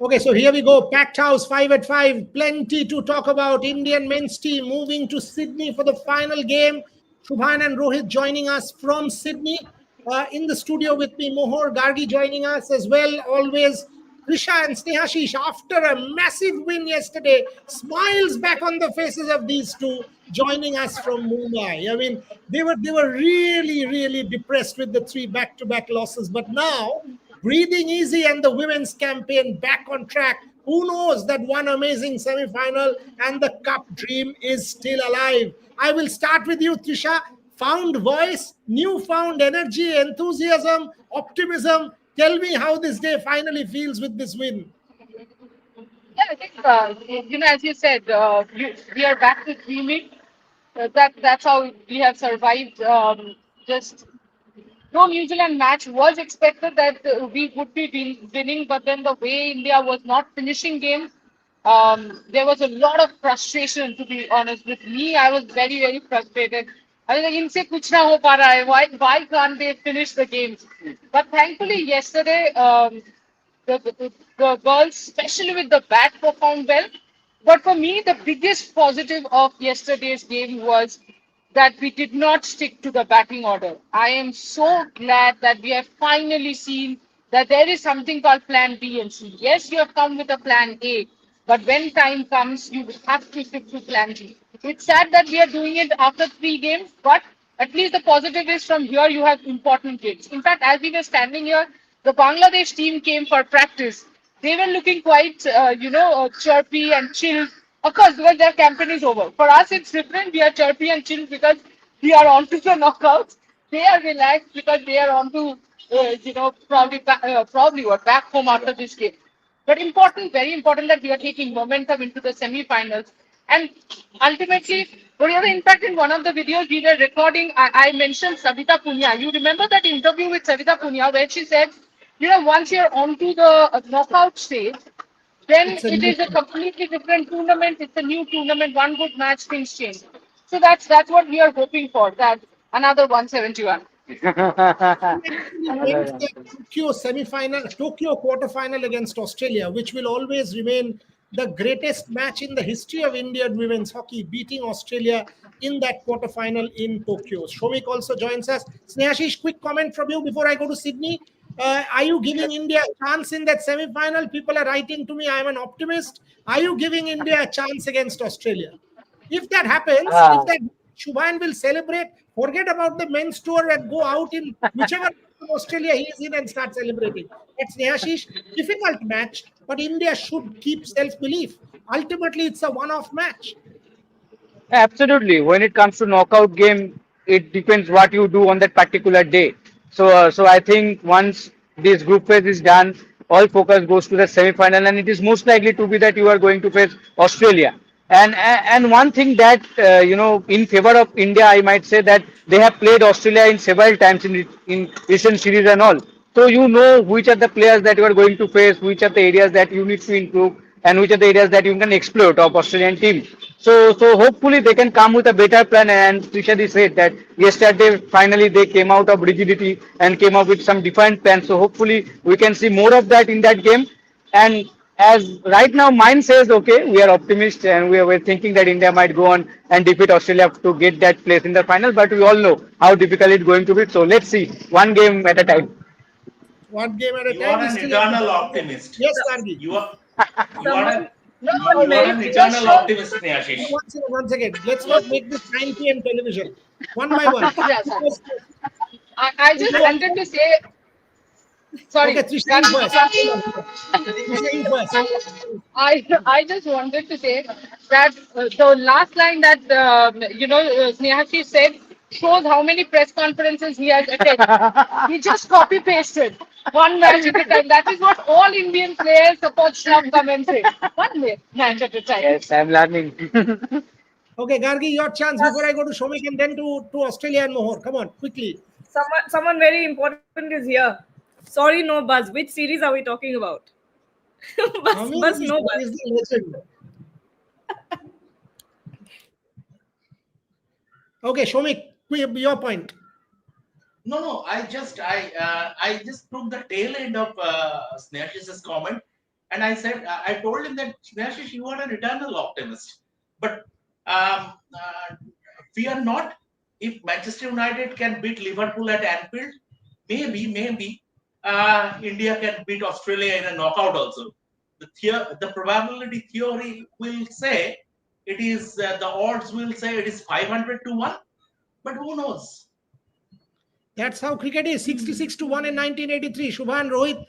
Okay, so here we go. Packed house, 5 at 5. Plenty to talk about. Indian men's team moving to Sydney for the final game. Shubhan and Rohit joining us from Sydney. In the studio with me, Mohor Gargi joining us as well. Always Krisha and Snehashish, after a massive win yesterday, smiles back on the faces of these two, joining us from Mumbai. I mean, they were really, really depressed with the three back-to-back losses. But now, breathing easy and the women's campaign back on track. Who knows that one amazing semi-final and the cup dream is still alive. I will start with you, Trisha. Found voice, newfound energy, enthusiasm, optimism. Tell me how this day finally feels with this win. Yeah, I think as you said, we are back to dreaming. That's how we have survived. Just no New Zealand match was expected that we would be winning, but then the way India was not finishing games, there was a lot of frustration. To be honest with me, I was very frustrated. I was like, इनसे कुछ ना हो पा रहा है. Why can't they finish the games? But thankfully, yesterday, the girls, especially with the bat, performed well. But for me, the biggest positive of yesterday's game was that we did not stick to the batting order. I am so glad that we have finally seen that there is something called plan B and C. Yes, you have come with a plan A, but when time comes, you have to stick to plan B. It's sad that we are doing it after 3 games, but at least the positive is from here you have important games. In fact, as we were standing here, the Bangladesh team came for practice. They were looking quite, chirpy and chill. Of course, because their campaign is over. For us, it's different. We are chirpy and chill because we are on to the knockouts. They are relaxed because they are on to, probably what back home after this game. But important, very important that we are taking momentum into the semi-finals. And ultimately, in fact, in one of the videos we were recording, I mentioned Savita Punya. You remember that interview with Savita Punya where she said, once you're onto the knockout stage, then It's a it new is a completely different tournament. It's a new tournament. One good match, things change. So that's what we are hoping for. That another 171. actually went the Tokyo semi-final, Tokyo quarter-final against Australia, which will always remain the greatest match in the history of Indian women's hockey, beating Australia in that quarter-final in Tokyo. Shomik also joins us. Snehashish, quick comment from you before I go to Sydney. Are you giving India a chance in that semi-final? People are writing to me, I'm an optimist. Are you giving India a chance against Australia? If that happens, if Ah, that Shubhan will celebrate, forget about the men's tour and go out in whichever Australia he is in and start celebrating. That's Nehashish. Difficult match, but India should keep self-belief. Ultimately, it's a one-off match. Absolutely. When it comes to knockout game, it depends what you do on that particular day. So I think once this group phase is done, all focus goes to the semi-final, and it is most likely to be that you are going to face Australia. And one thing that in favor of India, I might say that they have played Australia in several times in recent series and all. So you know which are the players that you are going to face, which are the areas that you need to improve, and which are the areas that you can exploit of Australian team. So hopefully they can come with a better plan. And Trishadi said that yesterday finally they came out of rigidity and came up with some defined plan. So hopefully we can see more of that in that game. And as right now mine says, okay, we are optimistic and we're thinking that India might go on and defeat Australia to get that place in the final. But we all know how difficult it's going to be. So let's see, one game at a time. One game at a You time. are We an still have eternal the optimist. yes, So- Gargi. You are Someone, an No, someone you are very an it just eternal shows. optimist, Ashish. Once again. Let's not make this 9 p.m. television. One by one. Yeah, sorry. First, I just wanted to say, okay, sorry, Trisha, you Gandhi, first. Trisha, you first. I just wanted to say that the last line that Snehashi said shows how many press conferences he has attended. He just copy pasted one match at a time. That is what all Indian players support Shrub come and say. One match at a time. Yes, I'm learning. Okay, Gargi, your chance before I go to Shomik and then to Australia and Mohor. Come on, quickly. someone very important is here. Sorry, no buzz. Which series are we talking about? Buzz, Amin no buzz. is the legend. Okay, Shomik, your point. No, I just took the tail end of Snehash's comment, And I told him that Shneyashish, you are an eternal optimist. But fear not. If Manchester United can beat Liverpool at Anfield, maybe India can beat Australia in a knockout also. The probability theory will say it is, the odds will say it is 500 to 1, but who knows? That's how cricket is. 66 to 1 in 1983. Shubhan, Rohit,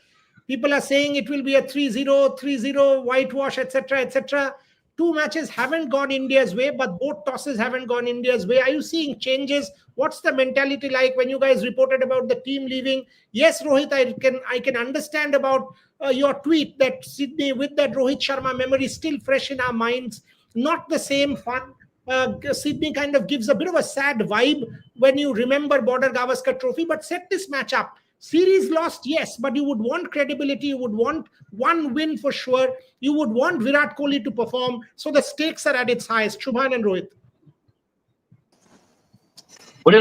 people are saying it will be a 3-0, 3-0, whitewash, etc., etc. Two matches haven't gone India's way, but both tosses haven't gone India's way. Are you seeing changes? What's the mentality like when you guys reported about the team leaving? Yes, Rohit, I can understand about your tweet that Sydney, with that Rohit Sharma memory still fresh in our minds, not the same fun. Sydney kind of gives a bit of a sad vibe when you remember Border Gavaskar Trophy, but set this match up. Series lost, yes, but you would want credibility. You would want one win for sure. You would want Virat Kohli to perform. So the stakes are at its highest. Shubhan and Rohit. But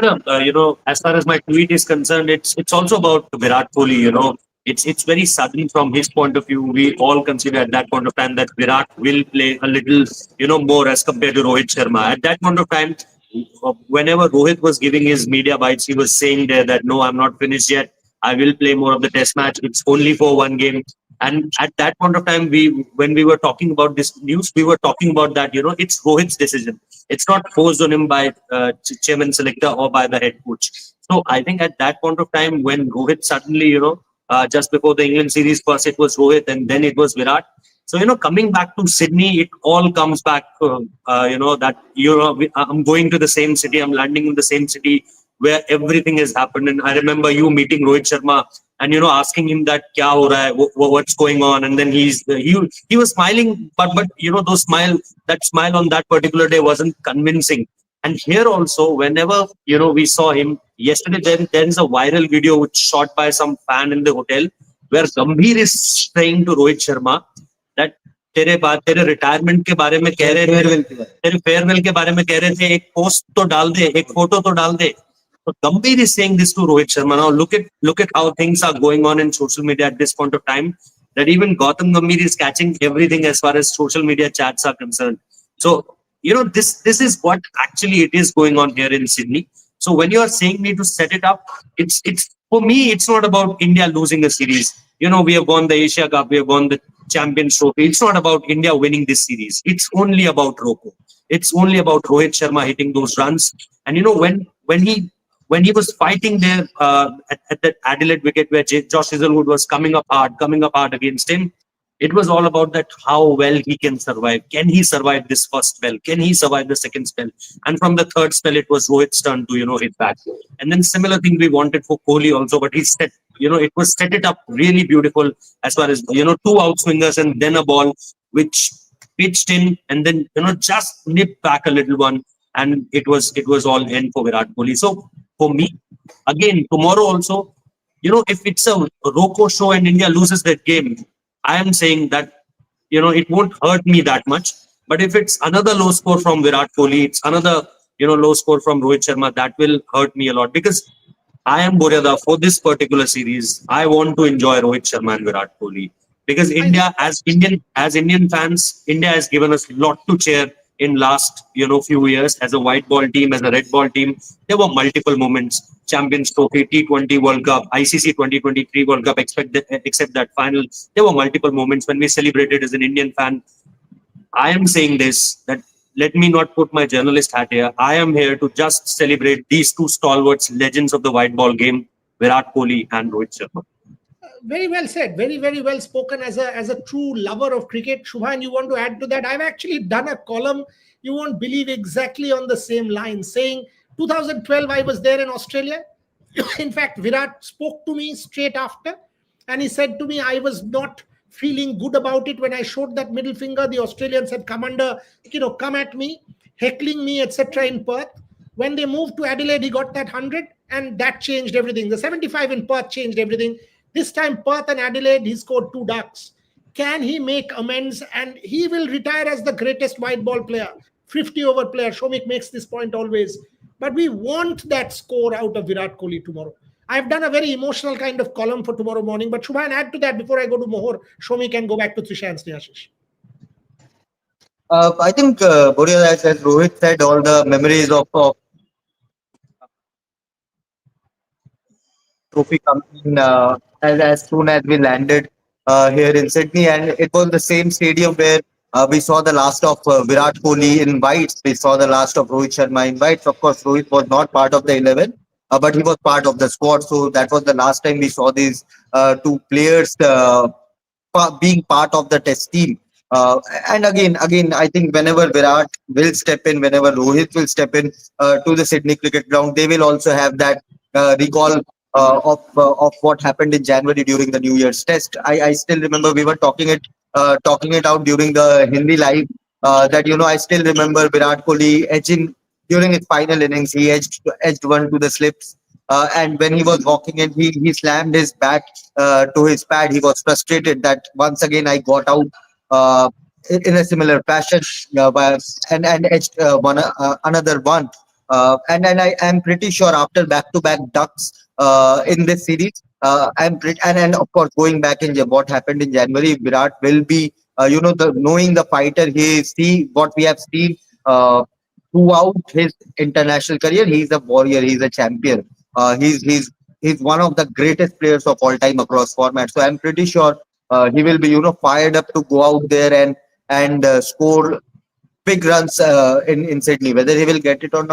as far as my tweet is concerned, it's also about Virat Kohli. It's very sudden from his point of view. We all consider at that point of time that Virat will play a little, more as compared to Rohit Sharma. At that point of time, whenever Rohit was giving his media bites, he was saying there that no, I'm not finished yet. I will play more of the Test match. It's only for one game. And at that point of time, when we were talking about this news, we were talking about that, it's Rohit's decision. It's not forced on him by chairman selector or by the head coach. So I think at that point of time, when Rohit suddenly, just before the England series, first it was Rohit and then it was Virat. So, coming back to Sydney, it all comes back, that, I'm going to the same city, I'm landing in the same city where everything has happened. And I remember you meeting Rohit Sharma and, asking him that, kya ho raha hai, what's going on? And then he was smiling, but that smile on that particular day wasn't convincing. And here also, whenever, we saw him yesterday, there's a viral video which shot by some fan in the hotel where Gambhir is saying to Rohit Sharma that तेरे retirement के बारे में कह रहे थे, तेरे farewell के बारे में कह रहे थे, एक पोस्ट तो डाल दे, एक फोटो तो डाल दे. So Gambhir is saying this to Rohit Sharma. Now look at how things are going on in social media at this point of time, that even Gautam Gambhir is catching everything as far as social media chats are concerned. So, this is what actually it is going on here in Sydney. So when you are saying me to set it up, it's for me, it's not about India losing a series. We have won the Asia Cup, we have won the Champions Trophy. It's not about India winning this series. It's only about Roko. It's only about Rohit Sharma hitting those runs. And when he was fighting there at that Adelaide wicket where Josh Hazelwood was coming up hard against him, it was all about that, how well he can survive. Can he survive this first spell? Can he survive the second spell? And from the third spell, it was Rohit's turn to, hit back. And then similar thing we wanted for Kohli also, but he set, it was set it up really beautiful as far as, 2 outswingers and then a ball which pitched in and then, just nipped back a little one. And it was all end for Virat Kohli. So for me, again, tomorrow also, if it's a Roko show and India loses that game, I am saying that, it won't hurt me that much. But if it's another low score from Virat Kohli, it's another, low score from Rohit Sharma, that will hurt me a lot. Because I am Boryada for this particular series. I want to enjoy Rohit Sharma and Virat Kohli. Because India, as Indian fans, India has given us a lot to cheer in last, few years as a white ball team, as a red ball team. There were multiple moments. Champions Trophy, T20 World Cup, ICC 2023 World Cup, except that final. There were multiple moments when we celebrated as an Indian fan. I am saying this, that let me not put my journalist hat here. I am here to just celebrate these two stalwarts, legends of the white ball game, Virat Kohli and Rohit Sharma. Very well said. Very, very well spoken as a true lover of cricket. Shubhan, you want to add to that? I've actually done a column, you won't believe, exactly on the same line, saying 2012, I was there in Australia. In fact, Virat spoke to me straight after, and he said to me, I was not feeling good about it when I showed that middle finger. The Australians had come at me, heckling me, etc. in Perth. When they moved to Adelaide, he got that 100, and that changed everything. The 75 in Perth changed everything. This time, Perth and Adelaide, he scored 2 ducks. Can he make amends? And he will retire as the greatest white ball player, 50-over player. Shomik makes this point always. But we want that score out of Virat Kohli tomorrow. I've done a very emotional kind of column for tomorrow morning. But Shubhan, add to that before I go to Mohor. Shomi can go back to Trisha and Snehashish. I think, Boria, as Rohit said, all the memories of trophy coming in as soon as we landed here in Sydney. And it was the same stadium where we saw the last of Virat Kohli in whites. We saw the last of Rohit Sharma in whites. Of course, Rohit was not part of the 11, but he was part of the squad. So that was the last time we saw these two players being part of the test team. And again, I think whenever Virat will step in, whenever Rohit will step in to the Sydney cricket ground, they will also have that recall of what happened in January during the New Year's Test. I still remember we were talking it out during the Hindi live. That I still remember Virat Kohli edging during his final innings. He edged one to the slips. And when he was walking in, he slammed his bat to his pad. He was frustrated that once again I got out uh, in a similar fashion, and edged another one. And I am pretty sure after back-to-back ducks in this series, and of course going back in what happened in January, Virat will be knowing the fighter he is. See what we have seen throughout his international career. He's a warrior. He's a champion. He's one of the greatest players of all time across formats. So I'm pretty sure he will be fired up to go out there and score big runs in Sydney. Whether he will get it or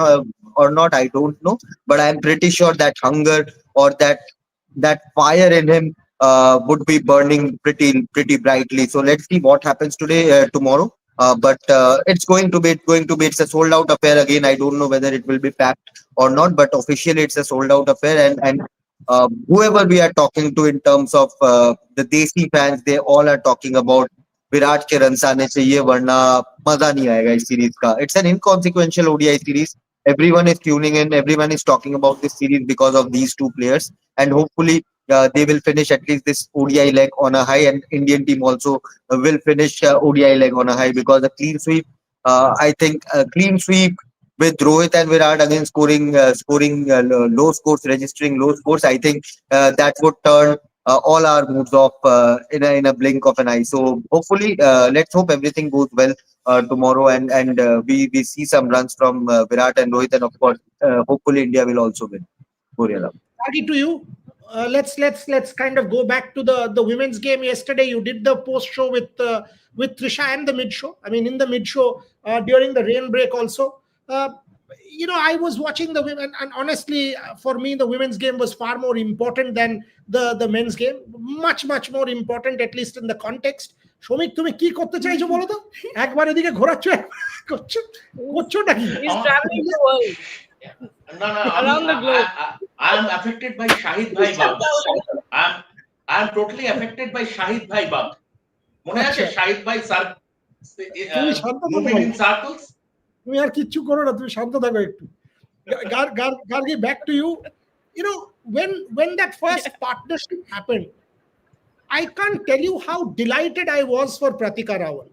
not, I don't know. But I'm pretty sure that hunger or that fire in him would be burning pretty brightly. So let's see what happens tomorrow. But it's a sold out affair again. I don't know whether it will be packed or not, but officially it's a sold out affair. And whoever we are talking to in terms of the Desi fans, they all are talking about Virat के run आने चाहिए वरना मजा नहीं आएगा इस series का. It's an inconsequential ODI series. Everyone is tuning in. Everyone is talking about this series because of these two players, and hopefully they will finish at least this ODI leg on a high. And Indian team also will finish ODI leg on a high because a clean sweep. I think a clean sweep with Rohit and Virat again scoring low scores, registering low scores. I think that would turn all our moods off in a blink of an eye. So hopefully, let's hope everything goes well tomorrow, and we see some runs from Virat and Rohit, and of course, hopefully India will also win. Guriala. Agi, to you. Let's kind of go back to the women's game yesterday. You did the post show with Trisha and the mid show. I mean, in the mid show during the rain break also. I was watching the women, and honestly, for me, the women's game was far more important than the men's game. Much more important, at least in the context. Shamik তুমি কি করতে চাইছো বলো তো? একবার এদিকে ঘোরাচ্ছো, করছোটা কি? He's traveling the world. No, Around the globe. I'm affected by Shahid Bhai Bug. I'm totally affected by Shahid Bhai Bug. মনে আছে Shahid Bhai moving in circles? তুমি আর কিচ্ছু করো না, তুমি শান্ত থাকো একটু. Gargi, back to you. When that first partnership happened, I can't tell you how delighted I was for Pratika Rawal.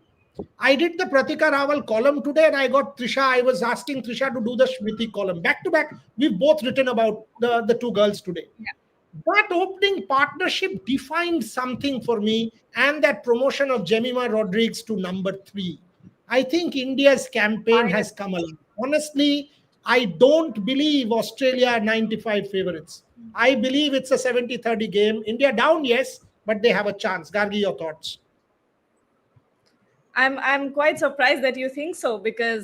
I did the Pratika Rawal column today, and I got Trisha. I was asking Trisha to do the Smriti column. Back to back, we've both written about the two girls today. Yeah. That opening partnership defined something for me, and that promotion of Jemima Rodriguez to number 3. I think India's campaign has come along. Honestly, I don't believe Australia are 95 favorites. I believe it's a 70-30 game. India down, yes, but they have a chance. Gargi, your thoughts? I'm quite surprised that you think so, because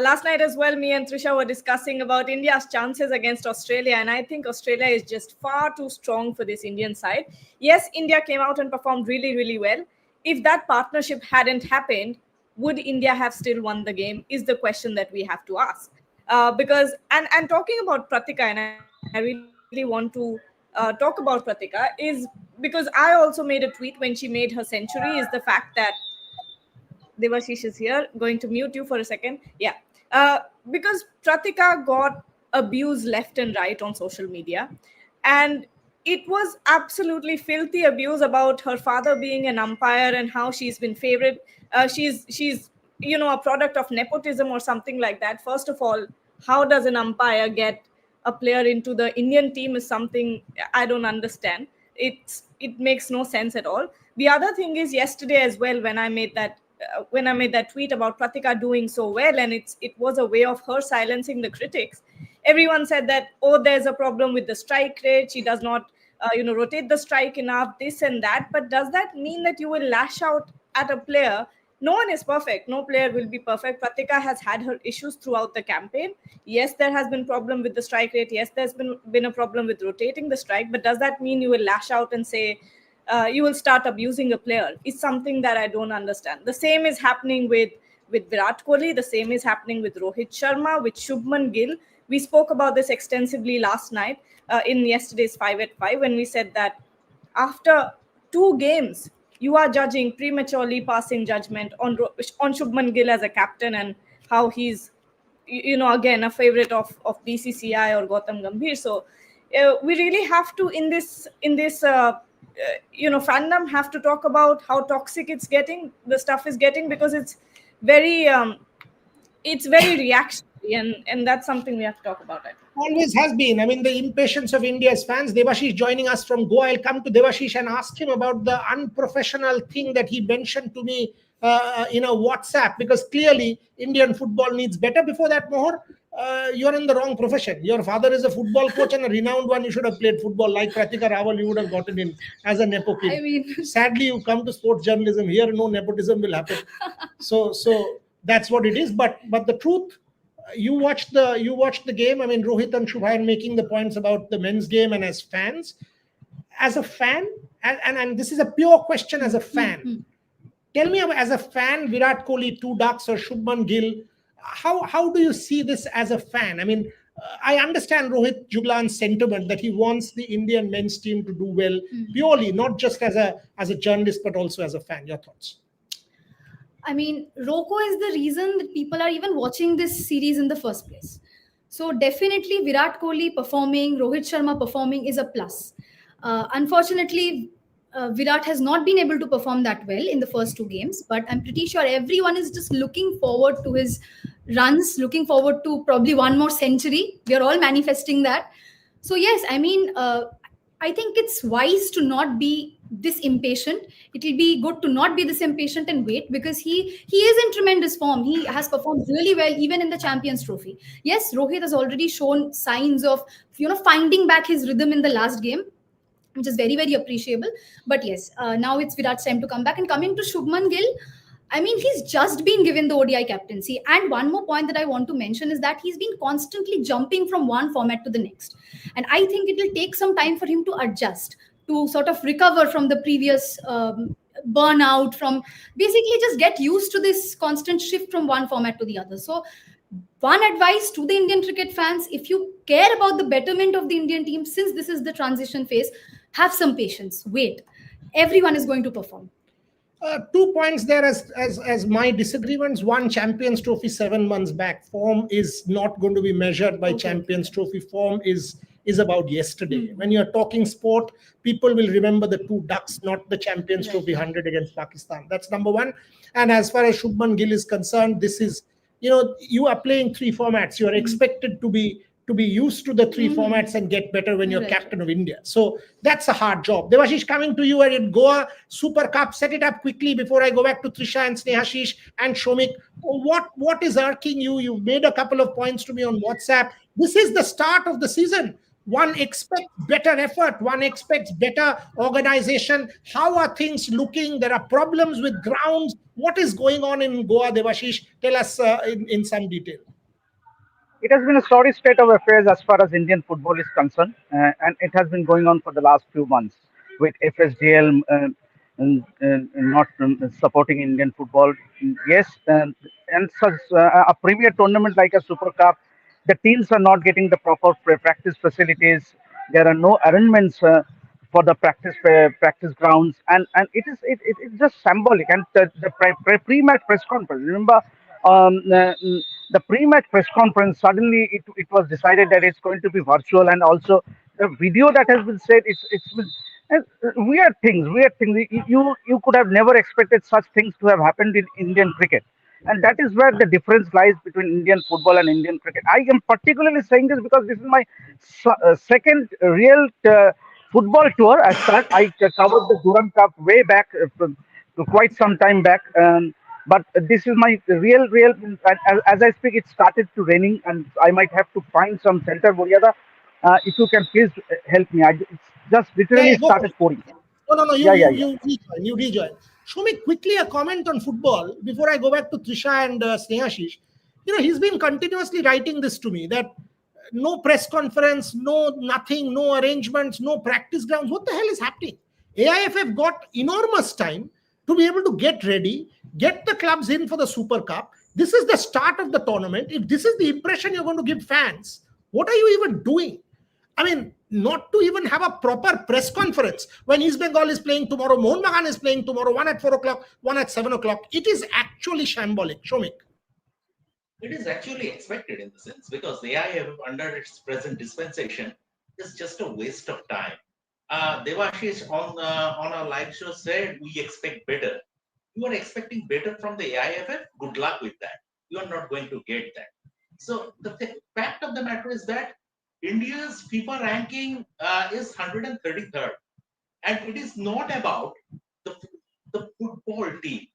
last night as well, me and Trisha were discussing about India's chances against Australia, and I think Australia is just far too strong for this Indian side. Yes, India came out and performed really, really well. If that partnership hadn't happened, would India have still won the game is the question that we have to ask. Because and talking about Pratika, and I really want to talk about Pratika, is because I also made a tweet when she made her century, is the fact that Devashish is here. Going to mute you for a second. Yeah. Because Pratika got abused left and right on social media. And it was absolutely filthy abuse about her father being an umpire and how she's been favored. She's a product of nepotism or something like that. First of all, how does an umpire get a player into the Indian team is something I don't understand. It makes no sense at all. The other thing is yesterday as well, when I made that tweet about Pratika doing so well, and it was a way of her silencing the critics. Everyone said that, oh, there's a problem with the strike rate. She does not rotate the strike enough, this and that. But does that mean that you will lash out at a player? No one is perfect. No player will be perfect. Pratika has had her issues throughout the campaign. Yes, there has been problem with the strike rate. Yes, there's been a problem with rotating the strike. But does that mean you will lash out and say you will start abusing a player? It's something that I don't understand. The same is happening with Virat Kohli. The same is happening with Rohit Sharma, with Shubman Gill. We spoke about this extensively last night in yesterday's 5 at 5 when we said that after 2 games, you are judging prematurely passing judgment on Shubman Gill as a captain and how he's, again, a favorite of BCCI or Gautam Gambhir. So we really have to, in this fandom, have to talk about how toxic the stuff is getting, because it's very reactionary, and that's something we have to talk about. I think. Always has been. I mean, the impatience of India's fans. Devashish joining us from Goa. I'll come to Devashish and ask him about the unprofessional thing that he mentioned to me in a WhatsApp, because clearly Indian football needs better. Before that, Mohor, you're in the wrong profession. Your father is a football coach and a renowned one. You should have played football like Pratika Rawal. You would have gotten in as a nepo kid. I mean, sadly, you come to sports journalism. Here, no nepotism will happen. So that's what it is. But the truth. You watched the game. I mean, Rohit and Shubhan making the points about the men's game, and as fans, as a fan, and this is a pure question as a fan. Tell me, as a fan, Virat Kohli, 2 ducks, or Shubman Gill, how do you see this as a fan? I mean, I understand Rohit Juglan's sentiment that he wants the Indian men's team to do well, purely, not just as a journalist, but also as a fan. Your thoughts? I mean, Roko is the reason that people are even watching this series in the first place. So definitely Virat Kohli performing, Rohit Sharma performing is a plus. Unfortunately, Virat has not been able to perform that well in the first 2 games, but I'm pretty sure everyone is just looking forward to his runs, looking forward to probably one more century. We are all manifesting that. So yes, I mean, I think it's wise to not be this impatient. It will be good to not be this impatient and wait, because he is in tremendous form. He has performed really well even in the Champions Trophy. Yes, Rohit has already shown signs of finding back his rhythm in the last game, which is very, very appreciable. But yes, now it's Virat's time to come back. And coming to Shubman Gill, I mean, he's just been given the ODI captaincy. And one more point that I want to mention is that he's been constantly jumping from one format to the next. And I think it will take some time for him to adjust, to sort of recover from the previous burnout, from basically just get used to this constant shift from one format to the other. So one advice to the Indian cricket fans: if you care about the betterment of the Indian team, since this is the transition phase, have some patience, wait. Everyone is going to perform. 2 points there as my disagreements. One, Champions Trophy 7 months back. Form is not going to be measured by Champions Trophy. Form is about yesterday. When you're talking sport, people will remember the 2 ducks, not the Champions Trophy 100 against Pakistan. That's number one. And as far as Shubman Gill is concerned, this is, you are playing 3 formats. You are expected to be used to the 3 formats and get better when you're captain of India. So that's a hard job. Devashish, coming to you at Goa Super Cup, set it up quickly before I go back to Trisha and Snehashish and Shomik. What is irking you? You've made a couple of points to me on WhatsApp. This is the start of the season. One expects better effort. One expects better organization. How are things looking? There are problems with grounds. What is going on in Goa, Devashish? Tell us in some detail. It has been a sorry state of affairs as far as Indian football is concerned, and it has been going on for the last few months, with FSDL not supporting Indian football. Yes, and such a premier tournament like a Super Cup, the teams are not getting the proper practice facilities. There are no arrangements for the practice grounds, and it's just symbolic. And the pre-match press conference, remember, the pre-match press conference, suddenly it was decided that it's going to be virtual, and also the video that has been said, it's been weird things. You could have never expected such things to have happened in Indian cricket. And that is where the difference lies between Indian football and Indian cricket. I am particularly saying this because this is my second real football tour as such. I covered the Durham Cup way back, quite some time back. But this is my real. As I speak, it started to raining, and I might have to find some shelter. Boryada, if you can please help me. It's just Yeah, literally yeah, go for started it. pouring. No. You Yeah, yeah, you yeah. you rejoin. You rejoin. Show me quickly a comment on football before I go back to Trisha and Snehashish. He's been continuously writing this to me that no press conference, no nothing, no arrangements, no practice grounds. What the hell is happening? AIFF got enormous time to be able to get ready, get the clubs in for the Super Cup. This is the start of the tournament. If this is the impression you're going to give fans, what are you even doing? I mean, not to even have a proper press conference when East Bengal is playing tomorrow, Mohun Bagan is playing tomorrow, one at 4 o'clock, one at 7 o'clock. It is actually shambolic. Shomik. It is actually expected in the sense because the AIF under its present dispensation is just a waste of time. Devashish on our live show said we expect better. You are expecting better from the AIFF? Good luck with that. You are not going to get that. So the fact of the matter is that India's FIFA ranking is 133rd, and it is not about the, the football team.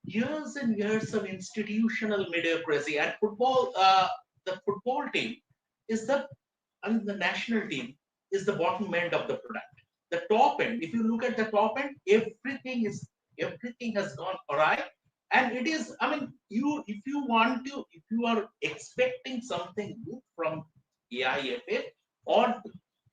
Years and years of institutional mediocrity and football. The football team is the national team is the bottom end of the product. The top end, if you look at the top end, everything has gone awry. And it is, I mean, if you are expecting something good from AIFF or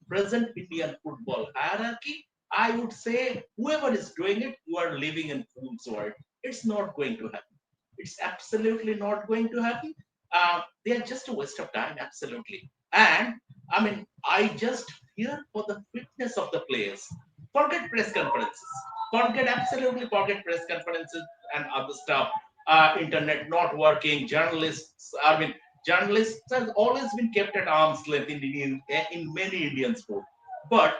present Indian football hierarchy, I would say whoever is doing it, you are living in fool's world. It's not going to happen. It's absolutely not going to happen. They are just a waste of time, absolutely. And I mean, I just fear for the fitness of the players. Forget press conferences. Absolutely forget press conferences and other stuff. Internet not working. Journalists have always been kept at arm's length in many Indian sports. But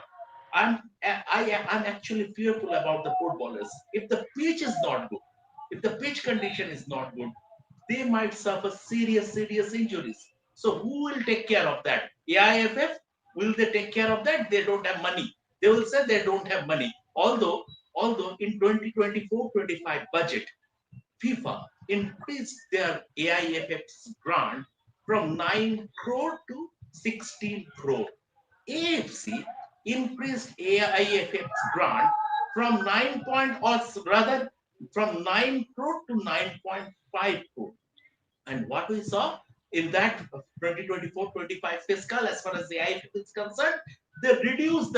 I'm actually fearful about the footballers. If the pitch is not good, if the pitch condition is not good, they might suffer serious injuries. So who will take care of that? AIFF, will they take care of that? They don't have money. They will say they don't have money. Although in 2024-25 budget, FIFA increased their AIFF's grant from 9 crore to 16 crore. AFC increased AIFF's grant from 9 point or rather from 9 crore to 9.5 crore. And what we saw in that 2024-25 fiscal, as far as the AIFF is concerned, they reduced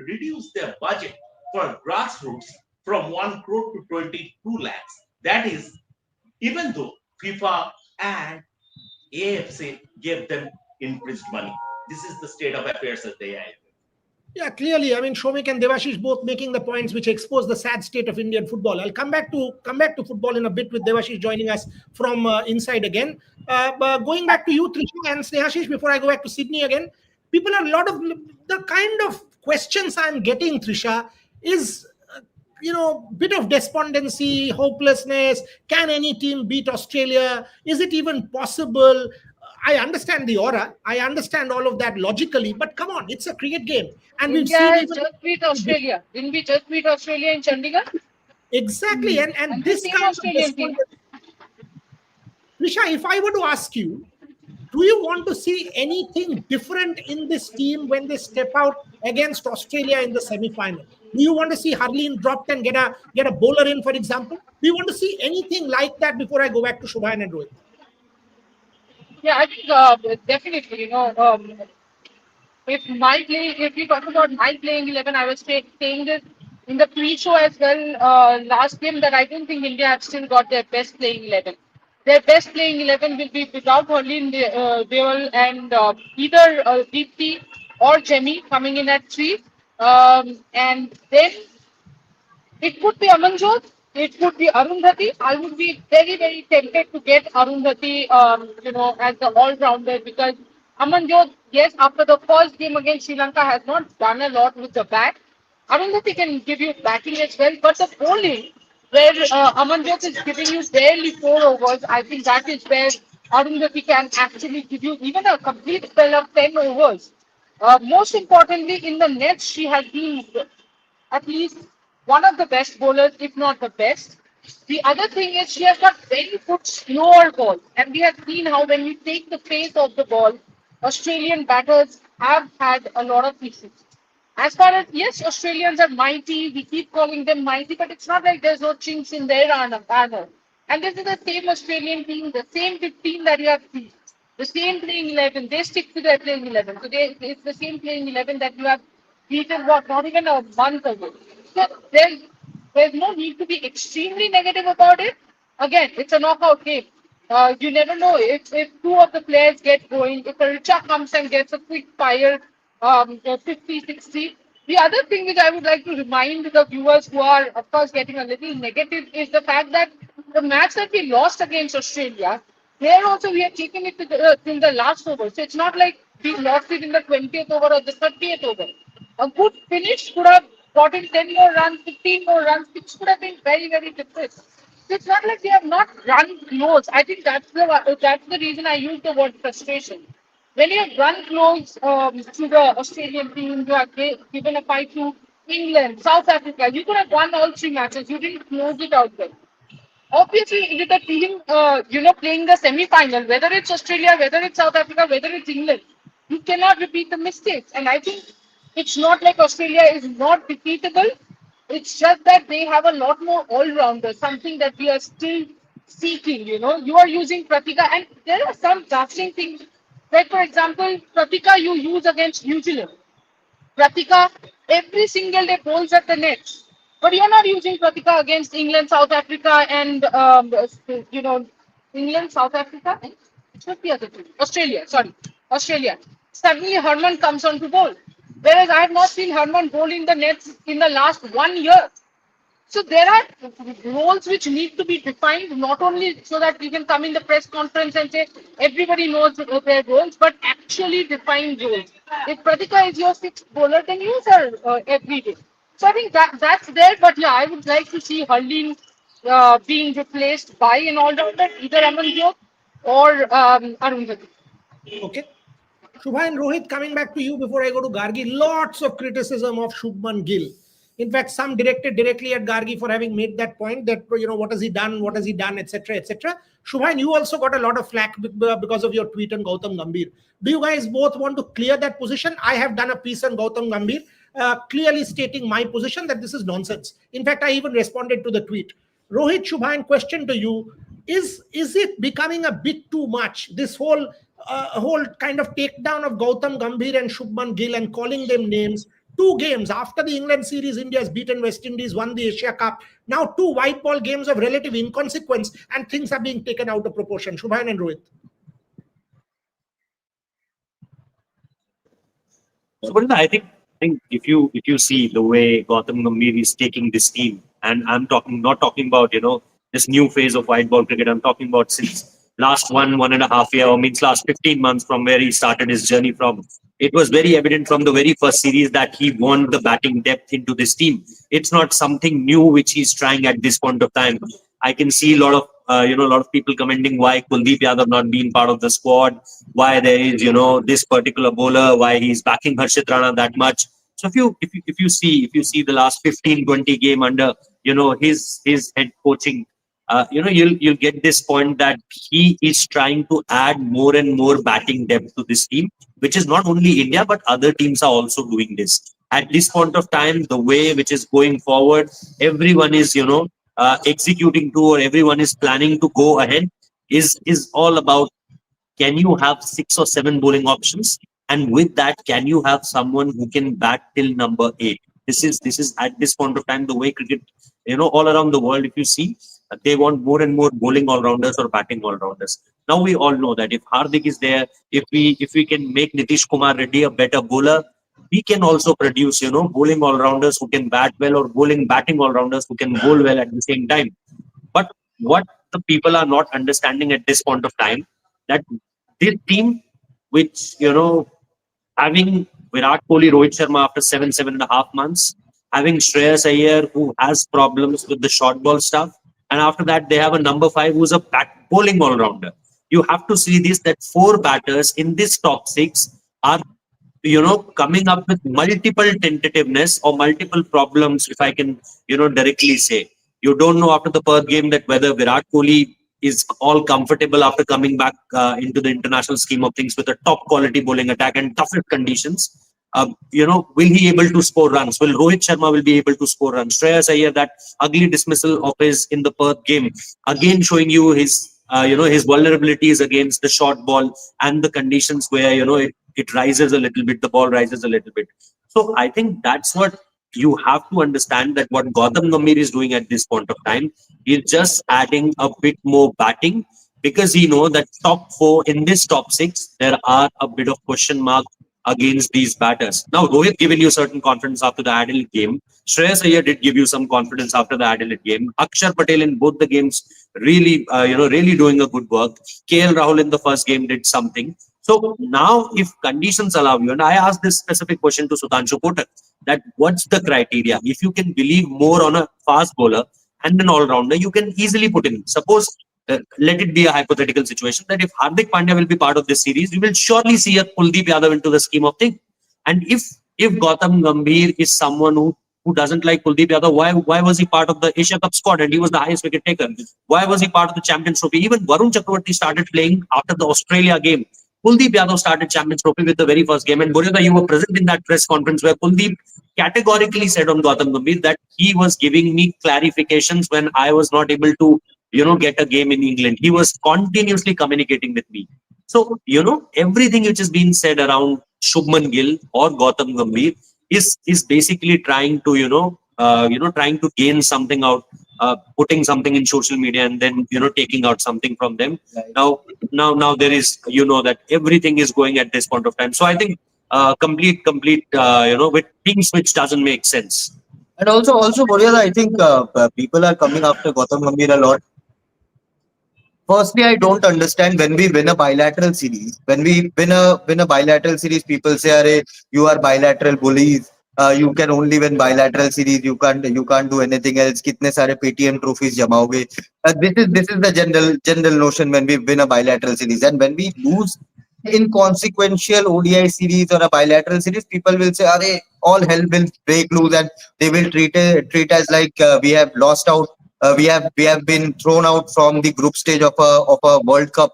reduced their budget for grassroots from 1 crore to 22 lakhs. That is, even though FIFA and AFC gave them increased money. This is the state of affairs at the AIFF. Yeah, clearly. I mean, Shomik and Devashish both making the points which expose the sad state of Indian football. I'll come back to football in a bit with Devashish joining us from inside again. But going back to you, Trisha and Snehashish, before I go back to Sydney again, people are a lot of the kind of questions I'm getting, Trisha, is bit of despondency, hopelessness. Can any team beat Australia? Is it even possible? I understand the aura. I understand all of that logically, but come on, it's a cricket game. And we've India seen has even just beat Australia. Didn't we just beat Australia in Chandigarh? exactly and And the this same kind of Australian team. despondency. Risha, if I were to ask you, do you want to see anything different in this team when they step out against Australia in the semi-final? Do you want to see Harleen dropped and get a bowler in, for example? Do you want to see anything like that before I go back to Shubhan and Rohit? Yeah, I think definitely, if we talk about my playing 11, I was saying this in the pre-show as well last game that I don't think India have still got their best playing 11. Their best playing 11 will be without Harleen Deol and either Deepti or Jemmy coming in at 3. And then it could be Amanjot. It could be Arundhati. I would be very tempted to get Arundhati, as the all-rounder because Amanjot, yes, after the first game against Sri Lanka, has not done a lot with the bat. Arundhati can give you batting as well, but the bowling, where Amanjot is giving you barely 4 overs. I think that is where Arundhati can actually give you even a complete spell of 10 overs. Most importantly, in the nets, she has been at least one of the best bowlers, if not the best. The other thing is she has got very good slower ball, and we have seen how when we take the pace of the ball, Australian batters have had a lot of issues. As far as yes, Australians are mighty. We keep calling them mighty, but it's not like there's no chinks in their armor. And this is the same Australian team, the same 15 that you have seen, the same playing 11. They stick to their playing 11. So it's the same playing 11 that you have beaten what not even a month ago. So there's no need to be extremely negative about it. Again, it's a knockout game. You never know if two of the players get going, if a Richa comes and gets a quick fire 50, 60. The other thing which I would like to remind the viewers who are, of course, getting a little negative is the fact that the match that we lost against Australia, there also we have taken it to till the last over. So it's not like we lost it in the 20th over or the 30th over. A good finish could have gotten 10 more runs, 15 more runs, which could have been very, very different. So it's not like they have not run close. I think that's the reason I use the word frustration. When you have run close to the Australian team, you have given a fight to England, South Africa. You could have won all 3 matches. You didn't close it out well. Obviously, with the team, playing the semi-final, whether it's Australia, whether it's South Africa, whether it's England, you cannot repeat the mistakes. And I think it's not like Australia is not defeatable. It's just that they have a lot more all-rounders, something that we are still seeking. You are using Pratika, and there are some drafting things. Like, for example, Pratika you use against New Zealand. Pratika every single day bowls at the net. But you're not using Pratika against England, South Africa, and England, South Africa, and it should be other two. Australia, sorry, Australia. Suddenly Herman comes on to bowl. Whereas I have not seen Herman bowl in the nets in the last 1 year. So there are roles which need to be defined, not only so that we can come in the press conference and say everybody knows their roles, but actually define roles. If Pratika is your sixth bowler, then use her every day. So I think that's there. But yeah, I would like to see Harleen being replaced by an all-rounder, either Amanjot or Arundhati. Okay. Shubha and Rohit, coming back to you before I go to Gargi, lots of criticism of Shubman Gill. In fact, some directed directly at Gargi for having made that point that, what has he done, etc., etc. Shubha, you also got a lot of flack because of your tweet on Gautam Gambhir. Do you guys both want to clear that position? I have done a piece on Gautam Gambhir, clearly stating my position that this is nonsense. In fact, I even responded to the tweet. Rohit, Shubha, and question to you, is it becoming a bit too much, this whole kind of takedown of Gautam Gambhir and Shubman Gill and calling them names? 2 games after the England series, India has beaten West Indies, won the Asia Cup. Now 2 white ball games of relative inconsequence, and things are being taken out of proportion. Shubhayan and Rohit. So, but I think if you see the way Gautam Gambhir is taking this team, and I'm not talking about this new phase of white ball cricket. I'm talking about since last 1.5 year, or means last 15 months from where he started his journey from. It was very evident from the very first series that he won the batting depth into this team. It's not something new which he's trying at this point of time. I can see a lot of people commenting why Kuldeep Yadav not being part of the squad, why there is this particular bowler, why he's backing Harshit Rana that much. So if you see the last 15-20 game under his head coaching, you'll get this point that he is trying to add more and more batting depth to this team, which is not only India but other teams are also doing this. At this point of time, the way which is going forward, everyone is executing to, or everyone is planning to go ahead, is all about, can you have 6 or 7 bowling options, and with that can you have someone who can bat till number 8. This is at this point of time the way cricket, all around the world, if you see, they want more and more bowling all-rounders or batting all-rounders. Now we all know that if Hardik is there, if we can make Nitish Kumar Reddy a better bowler, we can also produce bowling all-rounders who can bat well, or batting all-rounders who can bowl well at the same time. But what the people are not understanding at this point of time, that this team, which having Virat Kohli, Rohit Sharma after 7.5 months, having Shreyas Iyer, who has problems with the short ball stuff. And after that, they have a number 5 who's a bowling all-rounder. You have to see this, that 4 batters in this top 6 are, coming up with multiple tentativeness or multiple problems, if I can, directly say. You don't know after the Perth game that whether Virat Kohli is all comfortable after coming back into the international scheme of things with a top quality bowling attack and toughest conditions. Will he able to score runs? Will Rohit Sharma will be able to score runs? Shreyas Iyer, that ugly dismissal of his in the Perth game, again showing you his, his vulnerabilities against the short ball and the conditions where, it rises a little bit, the ball rises a little bit. So I think that's what you have to understand, that what Gautam Gambhir is doing at this point of time is just adding a bit more batting, because he know that top 4 in this top 6, there are a bit of question mark against these batters. Now, Rohit given you certain confidence after the Adelaide game. Shreyas Iyer did give you some confidence after the Adelaide game. Akshar Patel in both the games really, really doing a good work. KL Rahul in the first game did something. So now, if conditions allow you, and I asked this specific question to Sudhanshu Kotak, that what's the criteria? If you can believe more on a fast bowler and an all-rounder, you can easily put in. Suppose, let it be a hypothetical situation, that if Hardik Pandya will be part of this series, we will surely see a Kuldeep Yadav into the scheme of things. And if Gautam Gambhir is someone who doesn't like Kuldeep Yadav, why was he part of the Asia Cup squad and he was the highest wicket taker? Why was he part of the Champions Trophy? Even Varun Chakravarti started playing after the Australia game. Kuldeep Yadav started Champions Trophy with the very first game. And Buryoda, you were present in that press conference where Kuldeep categorically said on Gautam Gambhir that he was giving me clarifications when I was not able to, get a game in England. He was continuously communicating with me. So, everything which is being said around Shubman Gill or Gautam Gambhir is basically trying to, trying to gain something out, putting something in social media and then, taking out something from them. Right. Now there is, that everything is going at this point of time. So I think complete, with things which doesn't make sense. And also, Boria, I think people are coming after Gautam Gambhir a lot. Firstly, I don't understand when we win a bilateral series. When we win a bilateral series, people say, "Arey, you are bilateral bullies. You can only win bilateral series. You can't do anything else. Kitne sare PTM trophies jamaoge." This is the general notion when we win a bilateral series, and when we lose inconsequential ODI series or a bilateral series, people will say, "Arey, all hell will break loose," and they will treat as like we have lost out. We have been thrown out from the group stage of a World Cup